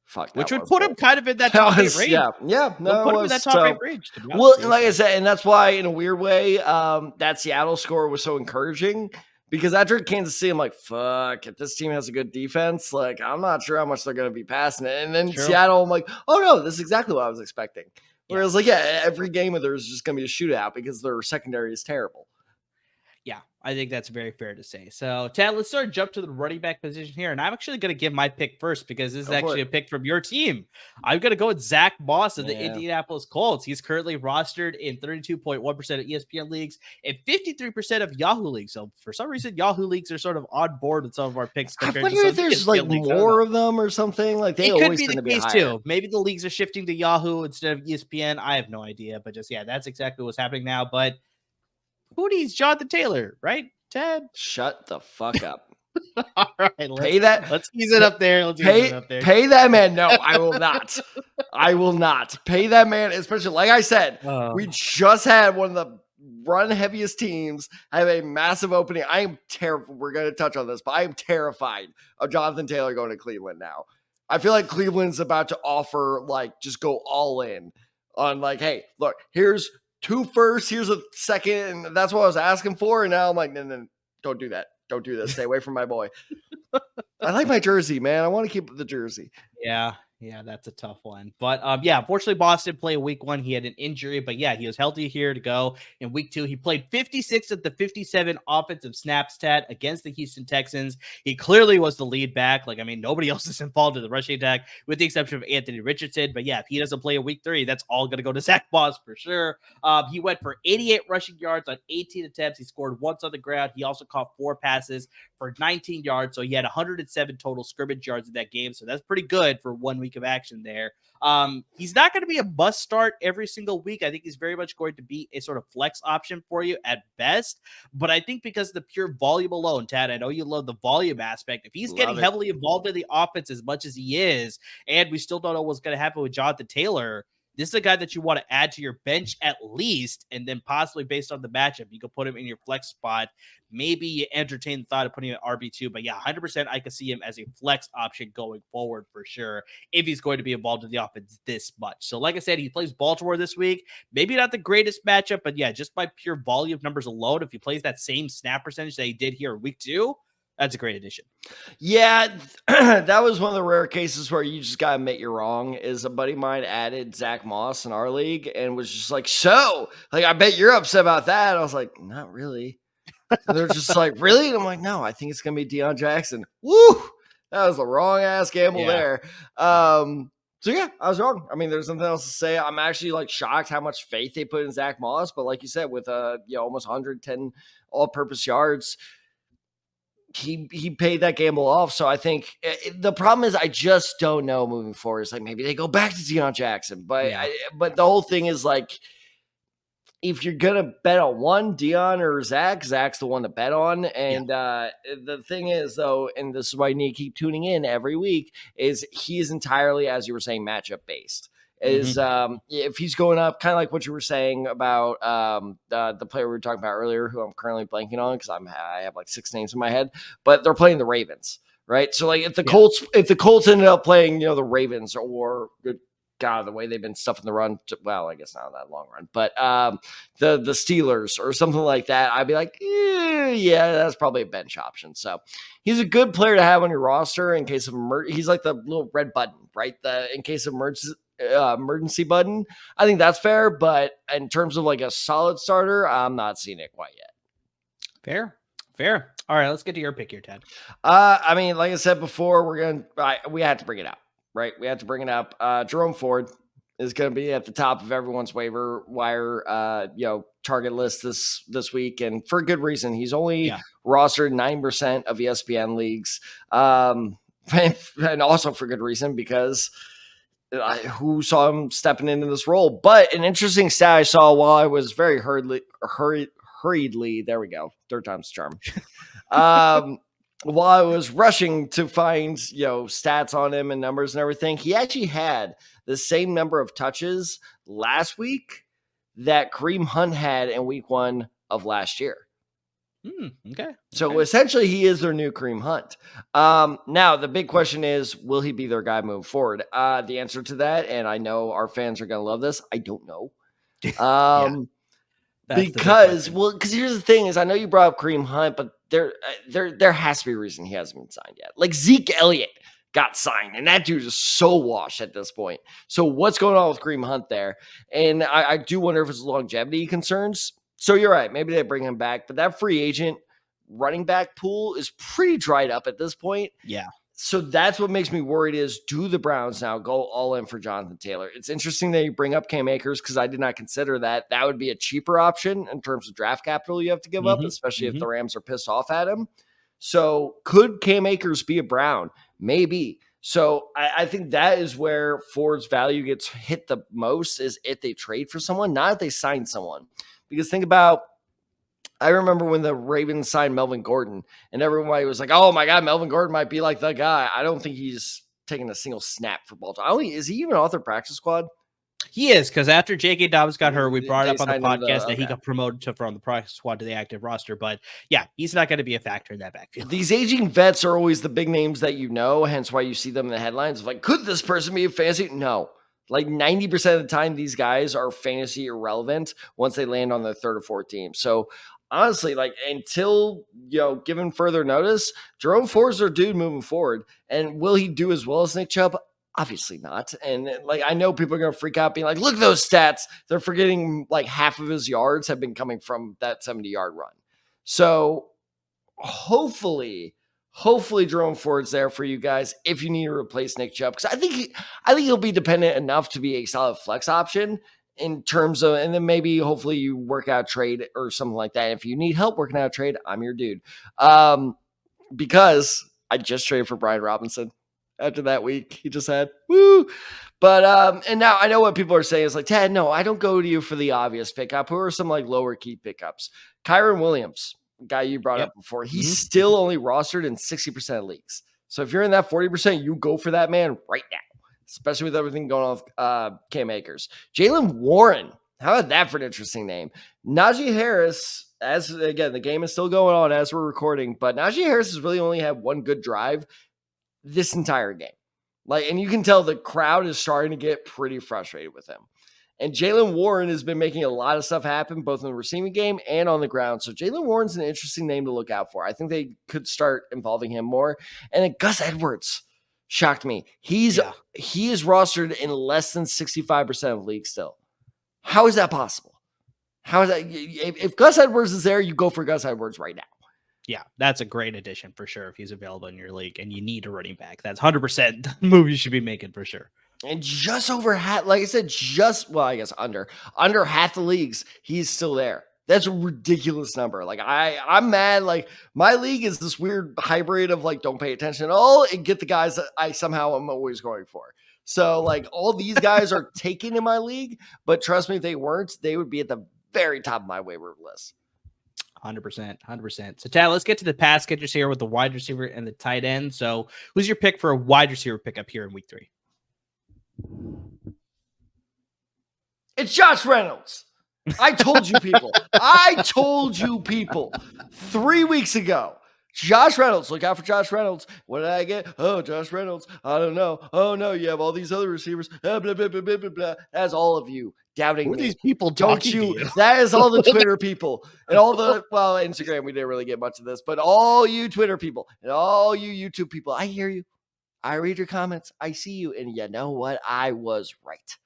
Fuck, which would put him kind of in that top 8 range. Yeah. No, put him in that top 8 range. Well, like I said, and that's why, in a weird way, that Seattle score was so encouraging. Because after Kansas City, I'm like, fuck, if this team has a good defense, like, I'm not sure how much they're going to be passing it. And then Seattle, I'm like, oh, no, this is exactly what I was expecting. Whereas, every game of theirs is just going to be a shootout because their secondary is terrible. Yeah, I think that's very fair to say. So, Tad, let's start jump to the running back position here. And I'm actually going to give my pick first, because this is actually a pick from your team. I'm going to go with Zach Moss of the Indianapolis Colts. He's currently rostered in 32.1% of ESPN leagues and 53% of Yahoo leagues. So for some reason, Yahoo leagues are sort of on board with some of our picks. I wonder if there's like more of them or something. Like they always tend to be higher. Too. Maybe the leagues are shifting to Yahoo instead of ESPN. I have no idea, but just, that's exactly what's happening now. But who needs Jonathan Taylor, right, Ted? Shut the fuck up. All right, let's ease it up there. Pay that man. No, I will not. I will not pay that man, especially like I said, we just had one of the run heaviest teams have a massive opening. I am terrified. We're going to touch on this, but I am terrified of Jonathan Taylor going to Cleveland now. I feel like Cleveland's about to offer, like, just go all in on, like, hey, look, here's 2 firsts, here's a second, and that's what I was asking for. And now I'm like, no, don't do that. Don't do this. Stay away from my boy. I like my jersey, man. I want to keep the jersey. Yeah, that's a tough one. But unfortunately, Boston played week 1. He had an injury, but he was healthy here to go. In week 2, he played 56 of the 57 offensive snaps against the Houston Texans. He clearly was the lead back. Nobody else is involved in the rushing attack with the exception of Anthony Richardson. But if he doesn't play in week 3, that's all going to go to Zach Moss for sure. He went for 88 rushing yards on 18 attempts. He scored once on the ground. He also caught 4 passes for 19 yards. So he had 107 total scrimmage yards in that game. So that's pretty good for 1 week of action there. He's not going to be a must start every single week. I think he's very much going to be a sort of flex option for you at best. But I think because of the pure volume alone, Tad, I know you love the volume aspect. If he's getting heavily involved in the offense as much as he is, and we still don't know what's going to happen with Jonathan Taylor, this is a guy that you want to add to your bench at least, and then possibly based on the matchup, you could put him in your flex spot. Maybe you entertain the thought of putting him at RB2, but 100% I could see him as a flex option going forward for sure if he's going to be involved in the offense this much. So like I said, he plays Baltimore this week. Maybe not the greatest matchup, but just by pure volume numbers alone, if he plays that same snap percentage that he did here in week 2, that's a great addition. Yeah, that was one of the rare cases where you just got to admit you're wrong. Is a buddy of mine added Zach Moss in our league and was just like, I bet you're upset about that. I was like, not really. And they're just like, really? And I'm like, no, I think it's going to be Deion Jackson. Woo! That was the wrong ass gamble there. So I was wrong. There's nothing else to say. I'm actually shocked how much faith they put in Zach Moss. But like you said, with almost 110 all-purpose yards, he paid that gamble off. So I think the problem is I just don't know moving forward. It's maybe they go back to Deion Jackson, but but the whole thing is if you're gonna bet on one, Deion or Zach's the one to bet on. And the thing is though, and this is why you need to keep tuning in every week, is he is entirely, as you were saying, matchup based. If he's going up, kind of like what you were saying about the player we were talking about earlier, who I'm currently blanking on because I have 6 names in my head, but they're playing the Ravens, right? So if the Colts ended up playing, the Ravens, or good God, the way they've been stuffing the run, I guess not that long run, but the Steelers or something like that, I'd be like, that's probably a bench option. So he's a good player to have on your roster in case of emergency. He's like the little red button, right? In case of emergency button. I think that's fair, but in terms of a solid starter, I'm not seeing it quite yet. Fair. All right, let's get to your pick here, Ted. I mean, like I said before, we had to bring it up, right? We had to bring it up. Jerome Ford is going to be at the top of everyone's waiver wire, target list this week, and for good reason. He's only rostered 9% of ESPN leagues, and also for good reason because who saw him stepping into this role. But an interesting stat I saw while I was very hurriedly, there we go, third time's the charm. While I was rushing to find, stats on him and numbers and everything, he actually had the same number of touches last week that Kareem Hunt had in week 1 of last year. Okay. So essentially he is their new Kareem Hunt. Now the big question is, will he be their guy moving forward? The answer to that, and I know our fans are going to love this, I don't know. Because here's the thing is, I know you brought up Kareem Hunt, but there has to be a reason he hasn't been signed yet. Like Zeke Elliott got signed, and that dude is so washed at this point. So what's going on with Kareem Hunt there? And I do wonder if it's longevity concerns. So you're right, maybe they bring him back, but that free agent running back pool is pretty dried up at this point. Yeah. So that's what makes me worried is, do the Browns now go all in for Jonathan Taylor? It's interesting that you bring up Cam Akers because I did not consider that. That would be a cheaper option in terms of draft capital you have to give up, especially if the Rams are pissed off at him. So could Cam Akers be a Brown? Maybe. So I think that is where Ford's value gets hit the most, is if they trade for someone, not if they sign someone. Because think about, I remember when the Ravens signed Melvin Gordon, and everybody was like, oh my God, Melvin Gordon might be like the guy. I don't think he's taking a single snap for Baltimore. Is he even off their practice squad? He is, because after J.K. Dobbins got hurt, we brought it up on the podcast that he got promoted from the practice squad to the active roster. But yeah, he's not going to be a factor in that backfield. These aging vets are always the big names that hence why you see them in the headlines. Like, could this person be a fantasy? No. Like 90% of the time, these guys are fantasy irrelevant once they land on their third or fourth team. So honestly, like until, given further notice, Jerome Ford's their dude moving forward. And will he do as well as Nick Chubb? Obviously not. And like, I know people are going to freak out being like, look at those stats. They're forgetting like half of his yards have been coming from that 70-yard run. So hopefully Jerome Ford's there for you guys if you need to replace Nick Chubb, because I think he'll be dependent enough to be a solid flex option in terms of, and then maybe hopefully you work out a trade or something like that. If you need help working out a trade, I'm your dude. Because I just traded for Brian Robinson after that week he just had. Woo! But and now I know what people are saying is like, Ted, no, I don't go to you for the obvious pickup. Who are some like lower key pickups? Kyron Williams, guy you brought up before, he's still only rostered in 60% of leagues. So if you're in that 40%, you go for that man right now, especially with everything going on with Cam Akers. Jaylen Warren, how about that for an interesting name? Najee Harris, again, the game is still going on as we're recording, but Najee Harris has really only had one good drive this entire game. And you can tell the crowd is starting to get pretty frustrated with him. And Jaylen Warren has been making a lot of stuff happen, both in the receiving game and on the ground. So Jaylen Warren's an interesting name to look out for. I think they could start involving him more. And then Gus Edwards shocked me. He is rostered in less than 65% of leagues still. How is that possible? How is that? If Gus Edwards is there, you go for Gus Edwards right now. Yeah, that's a great addition for sure if he's available in your league and you need a running back. That's 100% the move you should be making for sure. And just over half, like I said, I guess under half the leagues, he's still there. That's a ridiculous number. Like I'm mad. Like my league is this weird hybrid of like, don't pay attention at all and get the guys that I somehow am always going for. So like all these guys are taken in my league, but trust me, if they weren't, they would be at the very top of my waiver list. 100%. So, Tad, let's get to the pass catchers here with the wide receiver and the tight end. So, who's your pick for a wide receiver pickup here in week 3? It's Josh Reynolds. I told you people 3 weeks ago. Josh Reynolds, look out for Josh Reynolds. What did I get? Oh, Josh Reynolds. I don't know. Oh, no, you have all these other receivers. Blah, blah, blah, blah, blah, blah. That's all of you doubting Who are me. these people talking to you? That is all the Twitter people and all the, Instagram, we didn't really get much of this, but all you Twitter people and all you YouTube people, I hear you. I read your comments. I see you. And you know what? I was right.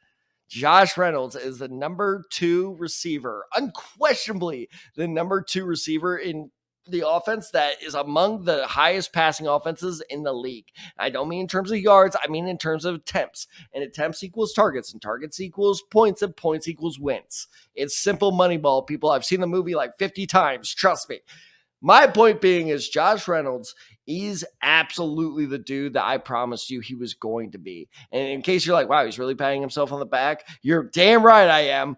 Josh Reynolds is the number 2 receiver, unquestionably the number 2 receiver in the offense that is among the highest passing offenses in the league. I don't mean in terms of yards. I mean in terms of attempts. And attempts equals targets, and targets equals points, and points equals wins. It's simple Moneyball, people. I've seen the movie like 50 times. Trust me. My point being is Josh Reynolds is absolutely the dude that I promised you he was going to be. And in case you're like, wow, he's really patting himself on the back, you're damn right I am.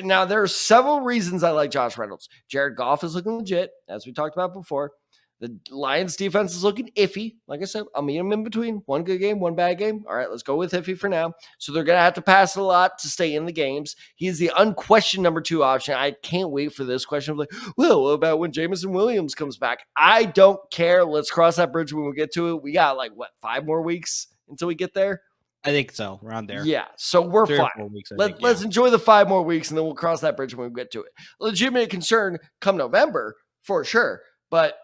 Now, there are several reasons I like Josh Reynolds. Jared Goff is looking legit, as we talked about before. The Lions defense is looking iffy. Like I said, I'll meet them in between. One good game, one bad game. All right, let's go with iffy for now. So they're going to have to pass it a lot to stay in the games. He's the unquestioned number 2 option. I can't wait for this question of like, well, what about when Jameson Williams comes back? I don't care. Let's cross that bridge when we get to it. We got 5 more weeks until we get there? I think so, around there. Yeah, so we're 3 fine. or 4 weeks, Let's enjoy the 5 more weeks, and then we'll cross that bridge when we get to it. Legitimate concern come November, for sure, but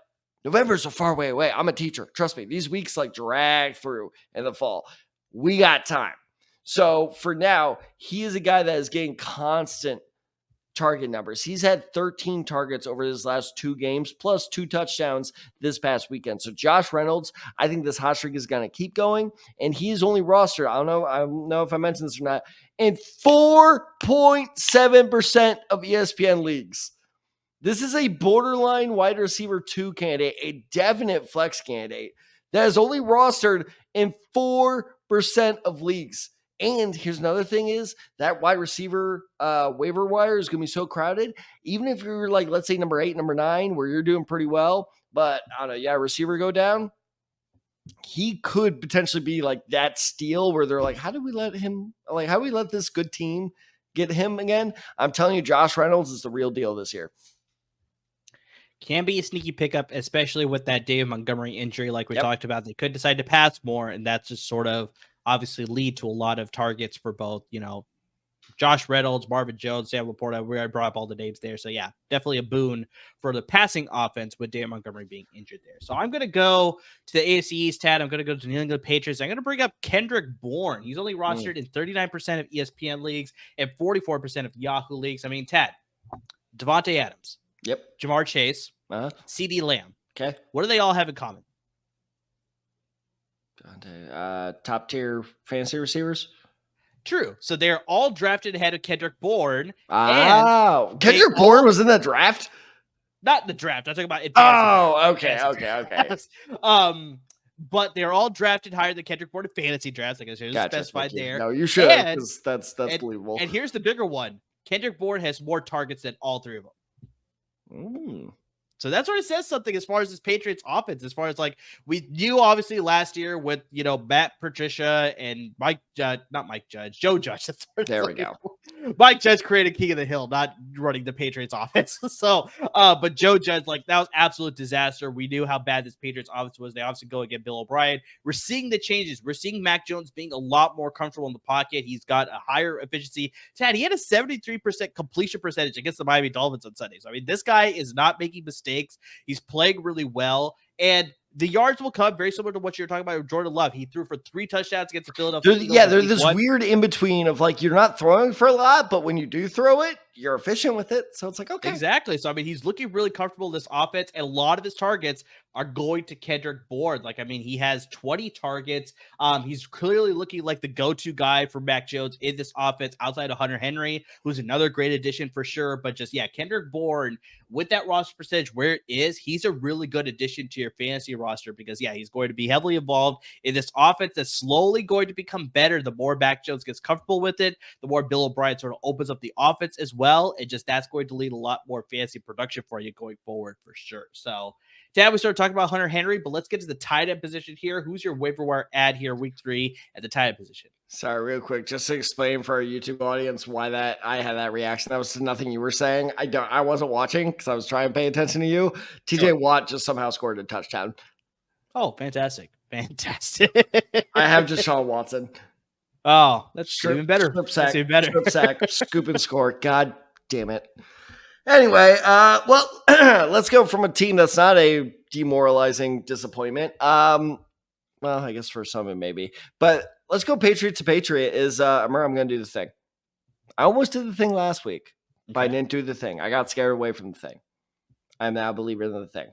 November's a far way away. I'm a teacher. Trust me, these weeks drag through in the fall. We got time. So for now, he is a guy that is getting constant target numbers. He's had 13 targets over his last 2 games, plus 2 touchdowns this past weekend. So Josh Reynolds, I think this hot streak is going to keep going, and he's only rostered, I don't know if I mentioned this or not, in 4.7% of ESPN leagues. This is a borderline wide receiver 2 candidate, a definite flex candidate that is only rostered in 4% of leagues. And here's another thing is that wide receiver waiver wire is going to be so crowded. Even if you're let's say number 8, number 9, where you're doing pretty well, but I don't know, receiver go down, he could potentially be that steal where they're how do we let this good team get him again? I'm telling you, Josh Reynolds is the real deal this year. Can be a sneaky pickup, especially with that David Montgomery injury, like we talked about. They could decide to pass more, and that's just sort of obviously lead to a lot of targets for both, Josh Reynolds, Marvin Jones, Sam Laporta. We already brought up all the names there. So, yeah, definitely a boon for the passing offense with David Montgomery being injured there. So, I'm going to go to the AFC East, Tad. I'm going to go to the New England Patriots. I'm going to bring up Kendrick Bourne. He's only rostered in 39% of ESPN leagues and 44% of Yahoo leagues. I mean, Tad, Devontae Adams. Yep. Jamar Chase. CeeDee Lamb. Okay. What do they all have in common? Top tier fantasy receivers. True. So they're all drafted ahead of Kendrick Bourne. Oh, Kendrick Bourne was in the draft? Not the draft. I'm talking about it. Oh, okay. But they're all drafted higher than Kendrick Bourne in fantasy drafts. Like I said, specified there. No, you should. That's believable. And here's the bigger one. Kendrick Bourne has more targets than all 3 of them. So that sort of says something as far as this Patriots offense, as far as we knew obviously last year with, Matt Patricia and Joe Judge. There we go. Mike Judge created King of the Hill, not running the Patriots offense. So, but Joe Judge, that was absolute disaster. We knew how bad this Patriots offense was. They obviously go against Bill O'Brien. We're seeing the changes. We're seeing Mac Jones being a lot more comfortable in the pocket. He's got a higher efficiency. Tad, he had a 73% completion percentage against the Miami Dolphins on Sunday. So, I mean, this guy is not making mistakes. He's playing really well, and the yards will come very similar to what you're talking about with Jordan Love. He threw for 3 touchdowns against the Philadelphia Eagles. Yeah, there's this weird in between of you're not throwing for a lot, but when you do throw it, you're efficient with it. So it's okay. Exactly. So, I mean, he's looking really comfortable in this offense, and a lot of his targets are going to Kendrick Bourne. He has 20 targets. He's clearly looking like the go-to guy for Mac Jones in this offense outside of Hunter Henry, who's another great addition for sure. But Kendrick Bourne, with that roster percentage where it is, he's a really good addition to your fantasy roster because, he's going to be heavily involved in this offense that's slowly going to become better. The more Mac Jones gets comfortable with it, the more Bill O'Brien sort of opens up the offense as well. And that's going to lead a lot more fantasy production for you going forward for sure. So, Dad, we started talking about Hunter Henry, but let's get to the tight end position here. Who's your waiver wire ad here week 3 at the tight end position? Sorry, real quick, just to explain for our YouTube audience why I had that reaction. That was nothing you were saying. I wasn't watching because I was trying to pay attention to you. TJ Watt just somehow scored a touchdown. Oh, fantastic. I have Deshaun Watson. Oh, that's even better. Strip sack, that's even better. Strip sack, scoop and score. God damn it. Anyway, let's go from a team that's not a demoralizing disappointment. Well, I guess for some it may be. But let's go Patriot to Patriot I'm going to do the thing. I almost did the thing last week, but I didn't do the thing. I got scared away from the thing. I'm now a believer in the thing.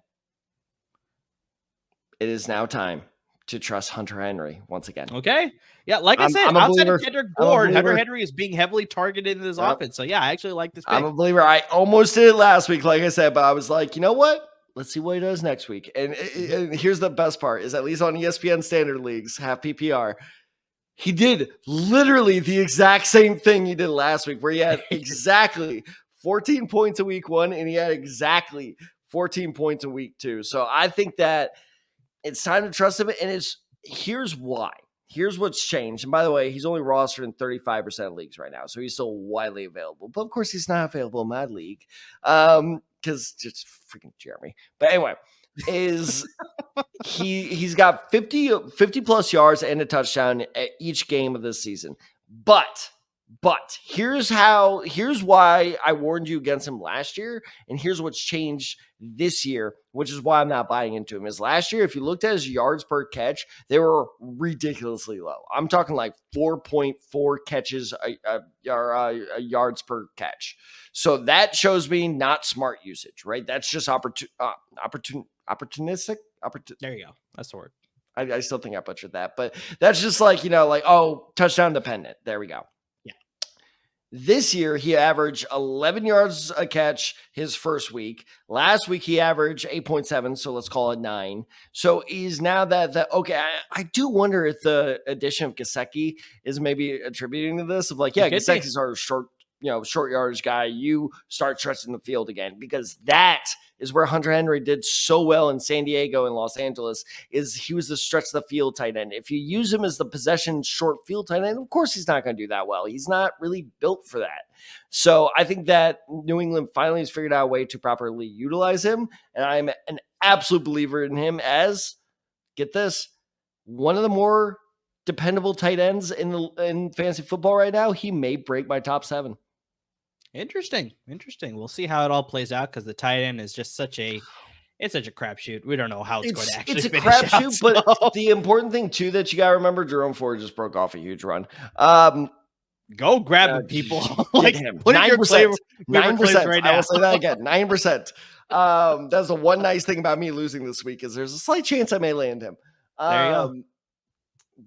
It is now time to trust Hunter Henry once again. Okay. Yeah, like I said, I'm a outside believer. of Kendrick I'm a Bourne, Hunter believer. Henry is being heavily targeted in this offense. So yeah, I actually like this pick. I'm a believer. I almost did it last week, like I said, but I was like, you know what? Let's see what he does next week. And here's the best part: is at least on ESPN standard leagues, half PPR, he did literally the exact same thing he did last week, where he had exactly 14 points in week 1, and he had exactly 14 points in week 2. So I think that it's time to trust him. And here's why. Here's what's changed. And by the way, he's only rostered in 35% of leagues right now, so he's still widely available. But of course, he's not available in my league because just freaking Jeremy. But anyway, he's got 50 plus yards and a touchdown at each game of this season. But here's why I warned you against him last year, and here's what's changed this year, which is why I'm not buying into him. Is last year, if you looked at his yards per catch, they were ridiculously low. I'm talking like 4.4 catches yards per catch. So that shows me not smart usage, right? That's just opportunistic. There you go. That's the word. I still think I butchered that, but that's just like, touchdown dependent. There we go. This year, he averaged 11 yards a catch his first week. Last week, he averaged 8.7, so let's call it 9. So he's now okay, I do wonder if the addition of Gesicki is maybe attributing to this of like, yeah, Gesicki's our short yardage guy. You start stretching the field again, because that is where Hunter Henry did so well in San Diego and Los Angeles, is he was the stretch the field tight end. If you use him as the possession short field tight end, of course he's not going to do that well. He's not really built for that. So I think that New England finally has figured out a way to properly utilize him. And I'm an absolute believer in him as, get this, one of the more dependable tight ends in fantasy football right now. He may break my top 7. Interesting. We'll see how it all plays out, because the tight end is just such a crapshoot. We don't know how it's going to actually finish out. It's a crapshoot, but the important thing too that you got to remember, Jerome Ford just broke off a huge run. Go grab him, people. Like him. 9%. 9%. Right now. I will say that again. 9%. That's the one nice thing about me losing this week, is there's a slight chance I may land him. There you go.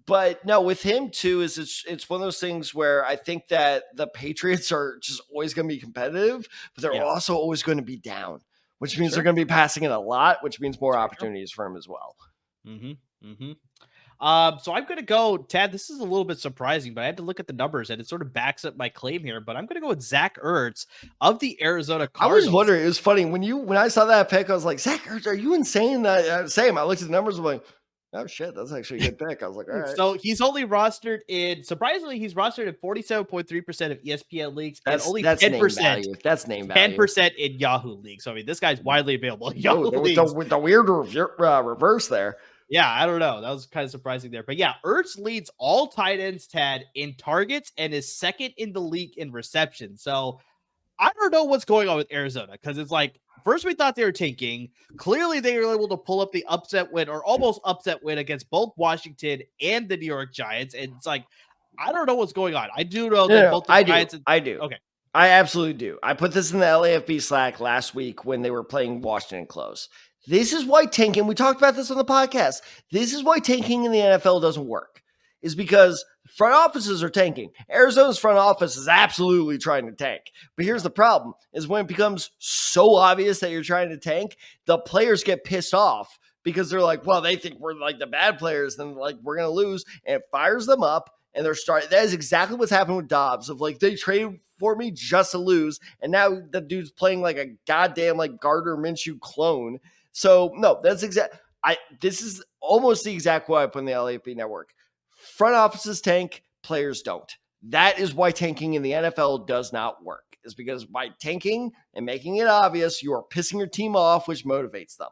But no, with him too, it's one of those things where I think that the Patriots are just always going to be competitive, but they're also always going to be down, which means they're going to be passing it a lot, which means more opportunities for him as well. So I'm going to go, Tad, this is a little bit surprising, but I had to look at the numbers and it sort of backs up my claim here, but I'm going to go with Zach Ertz of the Arizona Cardinals. I was wondering, it was funny when I saw that pick, I was like, Zach Ertz, are you insane? Same. I looked at the numbers, I'm like, oh shit, that's actually a good pick. I was like, all right. So he's only rostered in, surprisingly, he's rostered in 47.3% of ESPN leagues, and only 10%. That's name value. 10% in Yahoo leagues. So I mean, this guy's widely available in Yahoo leagues. The weird reverse there. Yeah, I don't know. That was kind of surprising there. But yeah, Ertz leads all tight ends, Tad, in targets and is second in the league in reception. So I don't know what's going on with Arizona, because it's like, first we thought they were tanking. Clearly they were able to pull up the upset win, or almost upset win, against both Washington and the New York Giants. And it's like, I don't know what's going on. I do know that both the Giants. I do. Okay. I absolutely do. I put this in the LAFB Slack last week when they were playing Washington close. This is why tanking, we talked about this on the podcast. This is why tanking in the NFL doesn't work, is because front offices are tanking. Arizona's front office is absolutely trying to tank. But here's the problem, is when it becomes so obvious that you're trying to tank, the players get pissed off because they're like, well, they think we're like the bad players, then like we're going to lose, and it fires them up. And they're starting. That is exactly what's happened with Dobbs, of like, they traded for me just to lose. And now the dude's playing like a goddamn like Gardner Minshew clone. So no, that's this is almost the exact way I put in the LAFB network. Front offices tank, players don't. That is why tanking in the NFL does not work. Is because by tanking and making it obvious, you are pissing your team off, which motivates them.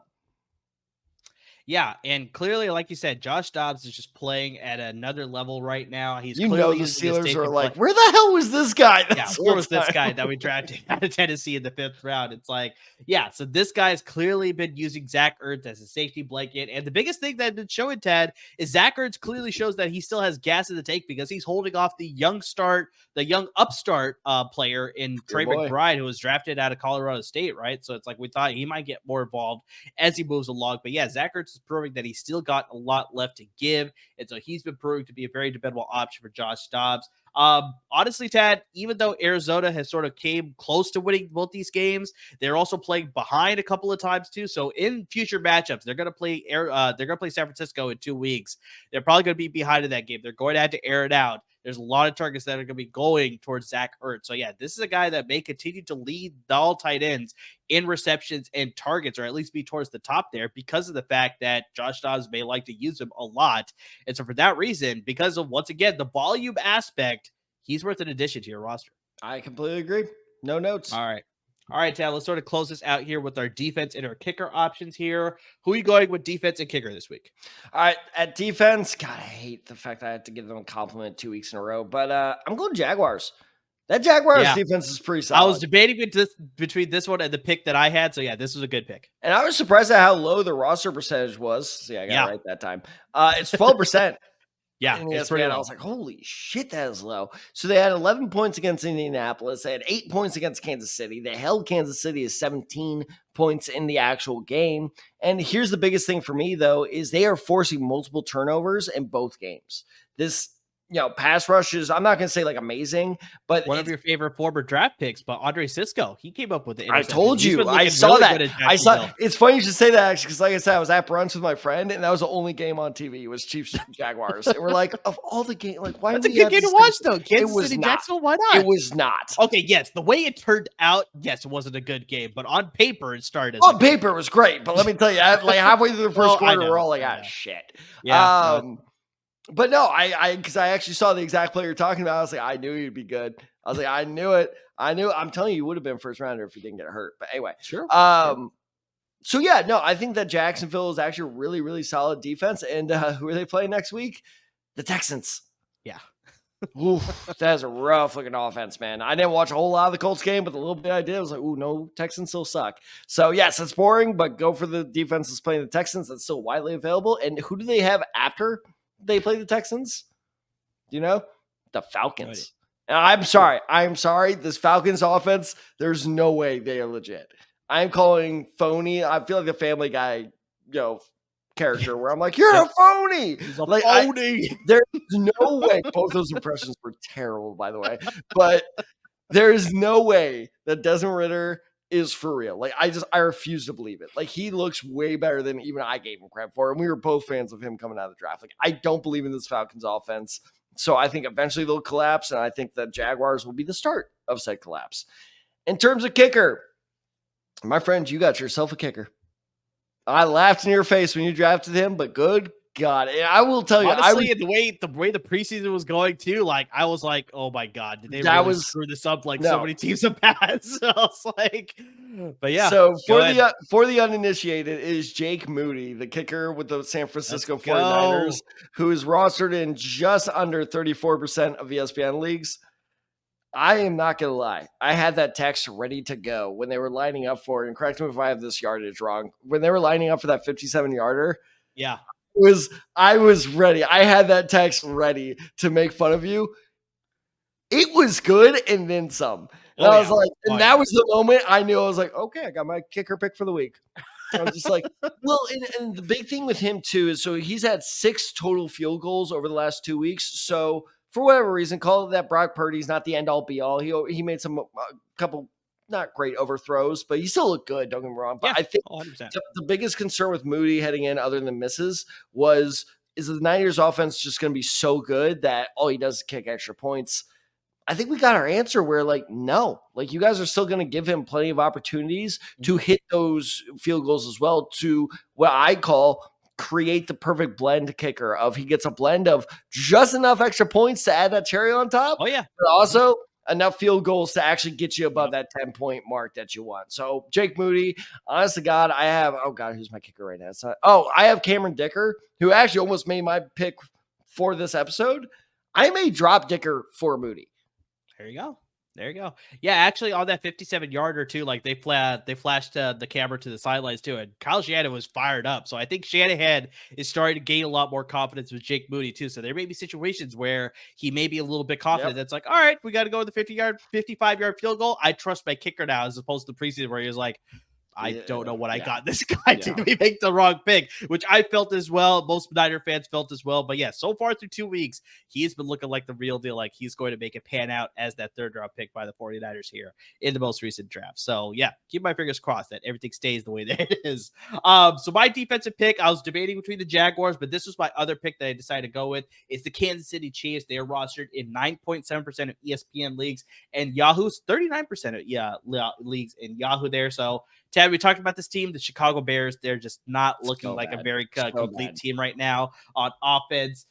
Yeah, and clearly, like you said, Josh Dobbs is just playing at another level right now. He's The clearly using the Steelers are safety like, where the hell was this guy? Yeah, where was this guy that we drafted out of Tennessee in the 5th round? It's like, yeah, so this guy's clearly been using Zach Ertz as a safety blanket. And the biggest thing that it's showing, Ted, is Zach Ertz clearly shows that he still has gas in the tank because he's holding off the young upstart player in Trey McBride, who was drafted out of Colorado State, right? So it's like we thought he might get more involved as he moves along. But yeah, Zach Ertz is proving that he's still got a lot left to give. And so he's been proving to be a very dependable option for Josh Dobbs. Honestly, Tad, even though Arizona has sort of came close to winning both these games, they're also playing behind a couple of times too. So in future matchups, they're gonna play San Francisco in 2 weeks. They're probably gonna be behind in that game. They're going to have to air it out. There's a lot of targets that are going to be going towards Zach Ertz. So yeah, this is a guy that may continue to lead the all tight ends in receptions and targets, or at least be towards the top there, because of the fact that Josh Dobbs may like to use him a lot. And so for that reason, because of, once again, the volume aspect, he's worth an addition to your roster. I completely agree. No notes. All right, Tad, let's sort of close this out here with our defense and our kicker options here. Who are you going with defense and kicker this week? All right, at defense, God, I hate the fact that I have to give them a compliment 2 weeks in a row, but I'm going Jaguars. That Jaguars defense is pretty solid. I was debating between this one and the pick that I had, so yeah, this was a good pick. And I was surprised at how low the roster percentage was. See, I got it right that time. It's 12%. Yeah, it's pretty low. I was like, holy shit, that is low. So they had 11 points against Indianapolis. They had 8 points against Kansas City. They held Kansas City to 17 points in the actual game. And here's the biggest thing for me, though, is they are forcing multiple turnovers in both games. This, pass rushes, I'm not going to say like amazing, but one of your favorite former draft picks, but Andre Cisco, he came up with the I told you, I saw that. It's funny you should say that, actually, because like I said, I was at brunch with my friend, and that was the only game on TV. It was Chiefs Jaguars. And we're like, of all the games, like, why? That's a good game to watch, though. Kansas City, Jacksonville, why not? It was not. Okay, yes, the way it turned out, yes, it wasn't a good game, but on paper, it started. On paper, it was great, but let me tell you, like halfway through the first quarter, we're all like, shit. Yeah. But no, because I actually saw the exact player you're talking about. I was like, I knew he'd be good. I was like, I knew it. I'm telling you, you would have been first rounder if he didn't get hurt. But anyway, sure. So yeah, no, I think that Jacksonville is actually a really, really solid defense. And who are they playing next week? The Texans. Yeah. Oof, that's a rough looking offense, man. I didn't watch a whole lot of the Colts game, but the little bit I did, I was like, ooh, no, Texans still suck. So yes, it's boring, but go for the defense that's playing the Texans. That's still widely available. And who do they have after they play the Texans? The Falcons. And I'm sorry. This Falcons offense, there's no way they are legit. I'm calling phony. I feel like the Family Guy, character where I'm like, you're a phony. He's a phony. There's no way. Both those impressions were terrible, by the way. But there's no way that Desmond Ridder is for real. Like, I refuse to believe it. Like, he looks way better than even I gave him credit for. And we were both fans of him coming out of the draft. Like, I don't believe in this Falcons offense. So I think eventually they'll collapse. And I think the Jaguars will be the start of said collapse. In terms of kicker, my friend, you got yourself a kicker. I laughed in your face when you drafted him, but good God. I will tell you, honestly, the way the preseason was going too, like, I was like, oh my God, did they really screw this up like so many teams have passed? So I was like, but yeah. So for the uninitiated, it is Jake Moody, the kicker with the San Francisco 49ers, who is rostered in just under 34% of ESPN leagues. I am not going to lie. I had that text ready to go when they were lining up for it. And correct me if I have this yardage wrong. When they were lining up for that 57-yarder. Yeah. I was ready. I had that text ready to make fun of you. It was good and then some. And I was like, that was the moment I knew. I was like, okay, I got my kicker pick for the week. I was just like, well, and the big thing with him too is, so he's had 6 total field goals over the last 2 weeks. So for whatever reason, call it that Brock Purdy's not the end all be all. He made a couple not great overthrows, but he still looked good. Don't get me wrong. But I think the biggest concern with Moody heading in, other than misses, is the Niners offense just going to be so good that all he does is kick extra points? I think we got our answer where, like, no, like, you guys are still going to give him plenty of opportunities to hit those field goals as well, to what I call create the perfect blend kicker of he gets a blend of just enough extra points to add that cherry on top. Oh yeah. But also enough field goals to actually get you above that 10-point mark that you want. So Jake Moody, honest to God, I have, who's my kicker right now? I have Cameron Dicker, who actually almost made my pick for this episode. I may drop Dicker for Moody. There you go. There you go. Yeah, actually, on that 57-yarder too, like they flashed the camera to the sidelines too, and Kyle Shanahan was fired up. So I think Shanahan is starting to gain a lot more confidence with Jake Moody too. So there may be situations where he may be a little bit confident. That's like, all right, we got to go with the 55-yard field goal. I trust my kicker now, as opposed to the preseason where he was like, I don't know what I got this guy. Did we make the wrong pick? Which I felt as well. Most Niner fans felt as well. But yeah, so far through 2 weeks, he's been looking like the real deal. Like he's going to make it pan out as that 3rd round pick by the 49ers here in the most recent draft. So yeah, keep my fingers crossed that everything stays the way that it is. So my defensive pick, I was debating between the Jaguars, but this was my other pick that I decided to go with. It's the Kansas City Chiefs. They are rostered in 9.7% of ESPN leagues and Yahoo's 39% of leagues in Yahoo there. So Ted, we talked about this team, the Chicago Bears. They're just not looking like a very complete team right now on offense.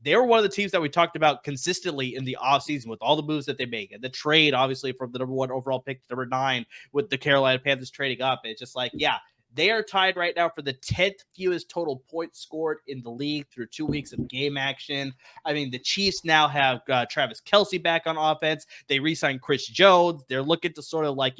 They were one of the teams that we talked about consistently in the offseason with all the moves that they make. And the trade, obviously, from the number 1 overall pick to number 9 with the Carolina Panthers trading up. It's just like, yeah, they are tied right now for the 10th fewest total points scored in the league through 2 weeks of game action. I mean, the Chiefs now have Travis Kelce back on offense. They re-signed Chris Jones. They're looking to sort of like,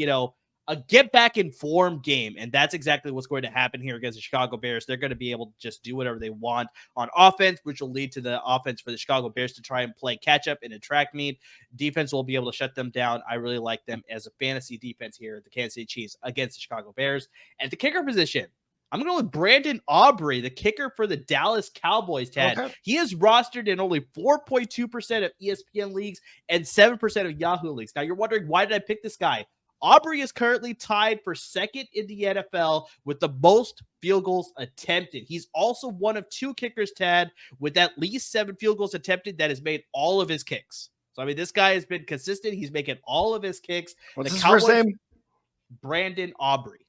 a get back in form game. And that's exactly what's going to happen here against the Chicago Bears. They're going to be able to just do whatever they want on offense, which will lead to the offense for the Chicago Bears to try and play catch up in a track meet. Defense will be able to shut them down. I really like them as a fantasy defense here, the Kansas City Chiefs against the Chicago Bears. At the kicker position, I'm going to go with Brandon Aubrey, the kicker for the Dallas Cowboys, Ted. Okay. He is rostered in only 4.2% of ESPN leagues and 7% of Yahoo leagues. Now you're wondering, why did I pick this guy? Aubrey is currently tied for 2nd in the NFL with the most field goals attempted. He's also one of 2 kickers, Tad, with at least 7 field goals attempted that has made all of his kicks. So, I mean, this guy has been consistent. He's making all of his kicks. What's his first name? Brandon Aubrey.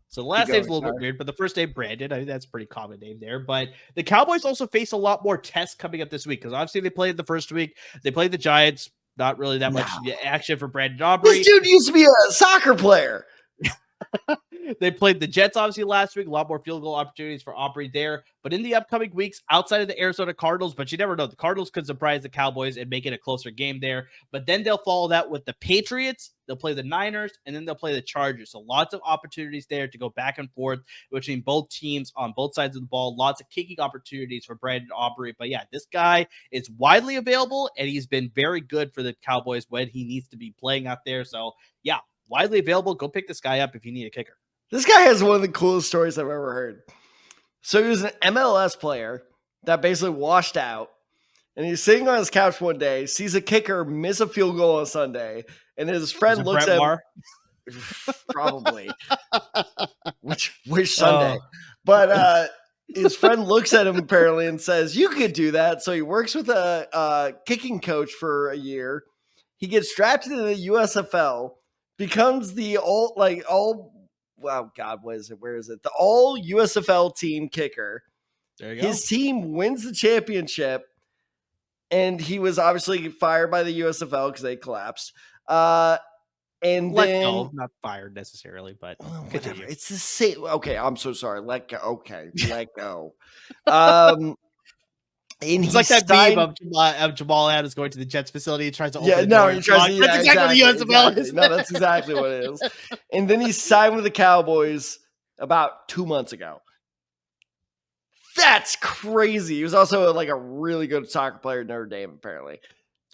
So the last name's a little bit weird, but the first name, Brandon. I mean, that's a pretty common name there. But the Cowboys also face a lot more tests coming up this week because obviously they played the first week. They played the Giants. Not really that much action for Brandon Aubrey. This dude used to be a soccer player. They played the Jets, obviously, last week. A lot more field goal opportunities for Aubrey there. But in the upcoming weeks, outside of the Arizona Cardinals, but you never know. The Cardinals could surprise the Cowboys and make it a closer game there. But then they'll follow that with the Patriots. They'll play the Niners, and then they'll play the Chargers. So lots of opportunities there to go back and forth between both teams on both sides of the ball. Lots of kicking opportunities for Brandon Aubrey. But yeah, this guy is widely available, and he's been very good for the Cowboys when he needs to be playing out there. So yeah, widely available. Go pick this guy up if you need a kicker. This guy has one of the coolest stories I've ever heard. So he was an MLS player that basically washed out, and he's sitting on his couch one day, sees a kicker miss a field goal on Sunday, and his friend looks at him. Probably. Which Sunday? But his friend looks at him apparently and says, "You could do that." So he works with a kicking coach for a year. He gets drafted in the USFL, becomes the wow, God, what is it? Where is it? The all USFL team kicker. There you go. His team wins the championship, and he was obviously fired by the USFL because they collapsed. And let then go, not fired necessarily, but whatever. It's the same. Okay, I'm so sorry. Let go. Okay, let go. And it's like that meme of Jamal Adams going to the Jets facility and tries to open the door. He tries to, that's exactly what the USFL is. No, that's exactly what it is. And then he signed with the Cowboys about 2 months ago. That's crazy. He was also like a really good soccer player at Notre Dame, apparently.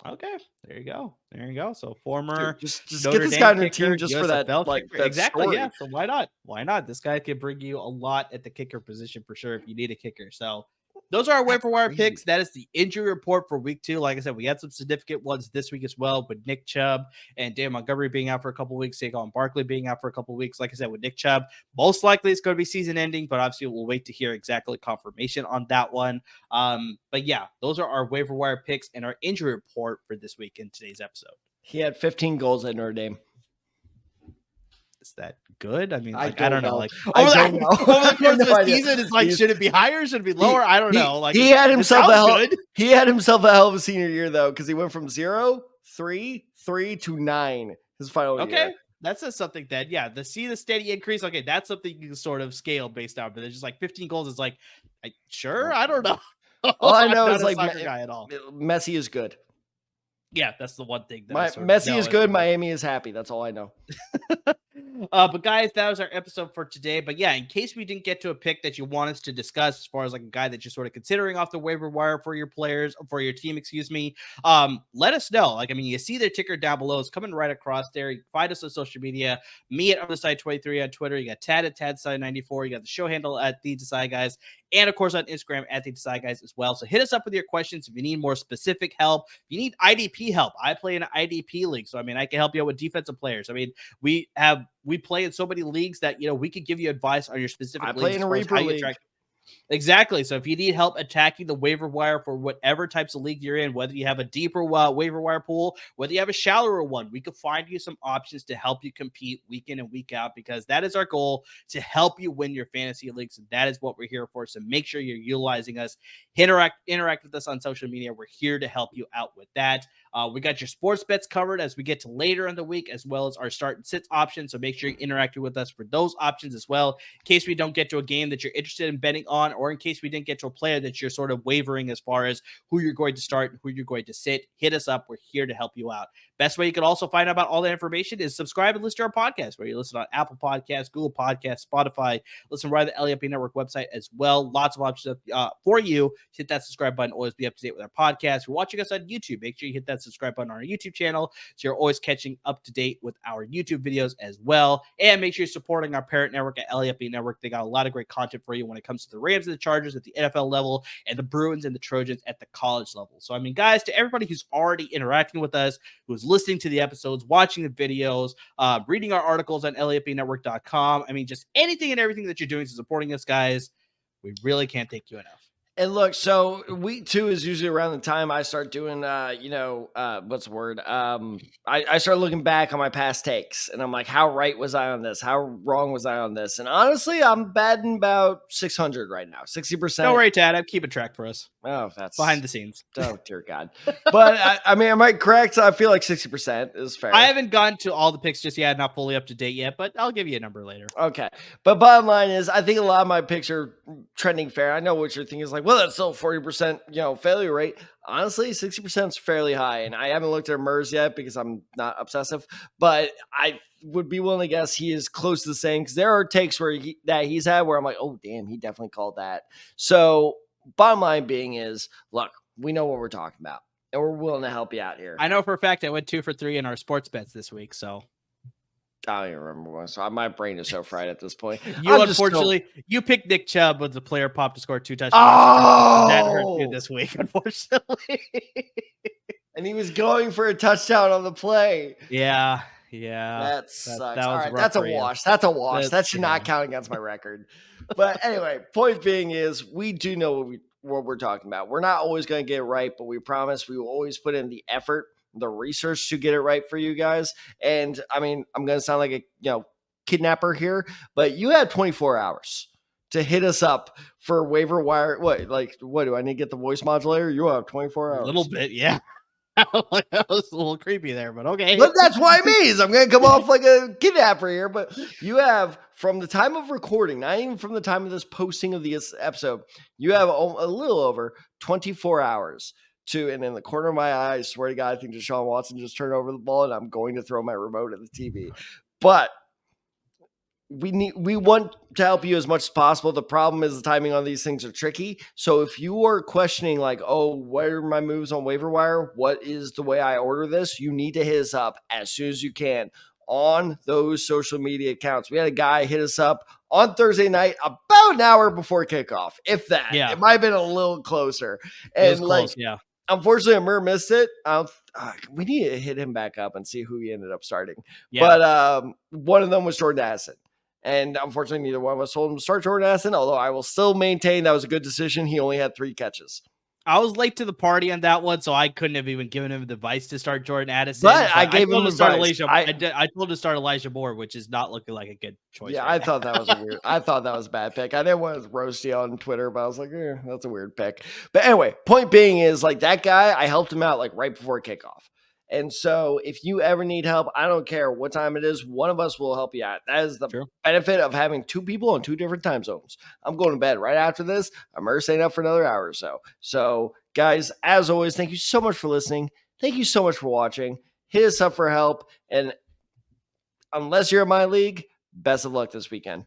Okay, there you go. There you go. So former, dude, just get this guy on your team just USFL for that, that exactly. Story. Yeah. So why not? Why not? This guy can bring you a lot at the kicker position for sure if you need a kicker. So those are our waiver wire picks. That is the injury report for week 2. Like I said, we had some significant ones this week as well, with Nick Chubb and Dan Montgomery being out for a couple of weeks, Saquon Barkley being out for a couple of weeks. Like I said, with Nick Chubb, most likely it's going to be season ending, but obviously we'll wait to hear exactly confirmation on that one. But yeah, those are our waiver wire picks and our injury report for this week in today's episode. He had 15 goals at Notre Dame. Is that good? I mean, I don't know. Like over the course of the season, it's like, should it be higher? Should it be lower? I don't know. Like he had himself a hell of a senior year though, because he went from 0, 3-3-9 his final Okay. year. That says something then. Yeah, the steady increase. Okay, that's something you can sort of scale based on, but it's just like 15 goals is like, sure, I don't know. All I I'm know not is a like soccer guy at all. Messi is good. Yeah, that's the one thing that I sort of Messi know is as good. well. Miami is happy. That's all I know. But guys, that was our episode for today. But yeah, in case we didn't get to a pick that you want us to discuss, as far as like a guy that you're sort of considering off the waiver wire for your players, for your team, excuse me, let us know. Like, I mean, you see the ticker down below. It's coming right across there. You can find us on social media. Me at Desai23 on Twitter. You got Tad at TadSide94. You got the show handle at the Desai Guys. And of course on Instagram at the Desai Guys as well. So hit us up with your questions if you need more specific help. If you need IDP help, I play in an IDP league. So I mean, I can help you out with defensive players. I mean, we play in so many leagues that, you know, we could give you advice on your specific I leagues play in a Reaper league. Exactly. So if you need help attacking the waiver wire for whatever types of league you're in, whether you have a deeper waiver wire pool, whether you have a shallower one, we could find you some options to help you compete week in and week out, because that is our goal, to help you win your fantasy leagues. And that is what we're here for. So make sure you're utilizing us. Interact with us on social media. We're here to help you out with that. We got your sports bets covered as we get to later in the week, as well as our start and sits options. So make sure you interact with us for those options as well, in case we don't get to a game that you're interested in betting on, or in case we didn't get to a player that you're sort of wavering as far as who you're going to start and who you're going to sit. Hit us up. We're here to help you out. Best way you can also find out about all that information is subscribe and listen to our podcast, where you listen on Apple Podcasts, Google Podcasts, Spotify. Listen right at the LAP Network website as well. Lots of options for you. Hit that subscribe button. Always be up to date with our podcast. If you're watching us on YouTube, make sure you hit that subscribe button on our YouTube channel, so you're always catching up to date with our YouTube videos as well. And make sure you're supporting our parent network at LAP Network. They got a lot of great content for you when it comes to the Rams and the Chargers at the NFL level, and the Bruins and the Trojans at the college level. So, I mean, guys, to everybody who's already interacting with us, who's listening to the episodes, watching the videos, reading our articles on lapnetwork.com, I mean, just anything and everything that you're doing to supporting us, guys, we really can't thank you enough. And look, so week 2 is usually around the time I start doing, what's the word? I start looking back on my past takes, and I'm like, how right was I on this? How wrong was I on this? And honestly, I'm batting about 600 right now, 60%. Don't worry, Tad. I'm keeping track for us. Oh, that's behind the scenes. Oh, dear God. But I mean, am I correct? I feel like 60% is fair. I haven't gone to all the picks just yet, not fully up to date yet, but I'll give you a number later. Okay. But bottom line is, I think a lot of my picks are trending fair. I know what you're thinking is like, well, that's still 40%, failure rate. Honestly, 60% is fairly high. And I haven't looked at MERS yet because I'm not obsessive, but I would be willing to guess he is close to the same, because there are takes where he's had where I'm like, oh, damn, he definitely called that. So bottom line being is, look, we know what we're talking about, and we're willing to help you out here. I know for a fact I went 2 for 3 in our sports bets this week, so I don't even remember one. So my brain is so fried at this point. You picked Nick Chubb with the player pop to score 2 touchdowns. Oh! That hurt you this week, unfortunately. And he was going for a touchdown on the play. Yeah. That sucks. That all right, that's a wash. That's a wash. That should not count against my record. But anyway, point being is, we do know what we're talking about. We're not always going to get it right, but we promise we will always put in the effort, the research to get it right for you guys. And I mean, I'm going to sound like a kidnapper here, but you had 24 hours to hit us up for waiver wire. What do I need to get the voice modulator? You have 24 hours. A little bit, yeah. That was a little creepy there, but okay. But that's what I mean. I'm going to come off like a kidnapper here. But you have, from the time of recording, not even from the time of this posting of this episode, you have a little over 24 hours to, and in the corner of my eye, I swear to God, I think Deshaun Watson just turned over the ball, and I'm going to throw my remote at the TV. But we want to help you as much as possible. The problem is the timing on these things are tricky. So if you are questioning like, oh, what are my moves on waiver wire? What is the way I order this? You need to hit us up as soon as you can on those social media accounts. We had a guy hit us up on Thursday night about an hour before kickoff, if that. Yeah. It might have been a little closer. And it was close, yeah. Unfortunately, Amir missed it. We need to hit him back up and see who he ended up starting. Yeah. But one of them was Jordan Addison. And unfortunately, neither one of us told him to start Jordan Addison, although I will still maintain that was a good decision. He only had 3 catches. I was late to the party on that one, so I couldn't have even given him advice to start Jordan Addison. But I gave him advice. I told him to start Elijah Moore, which is not looking like a good choice. Yeah, I thought that was a bad pick. I didn't want to roast you on Twitter, but I was like, that's a weird pick. But anyway, point being is, like, that guy, I helped him out like right before kickoff. And so if you ever need help, I don't care what time it is, one of us will help you out. That is the benefit of having two people in two different time zones. I'm going to bed right after this. I'm staying up for another hour or so. So guys, as always, thank you so much for listening. Thank you so much for watching. Hit us up for help. And unless you're in my league, best of luck this weekend.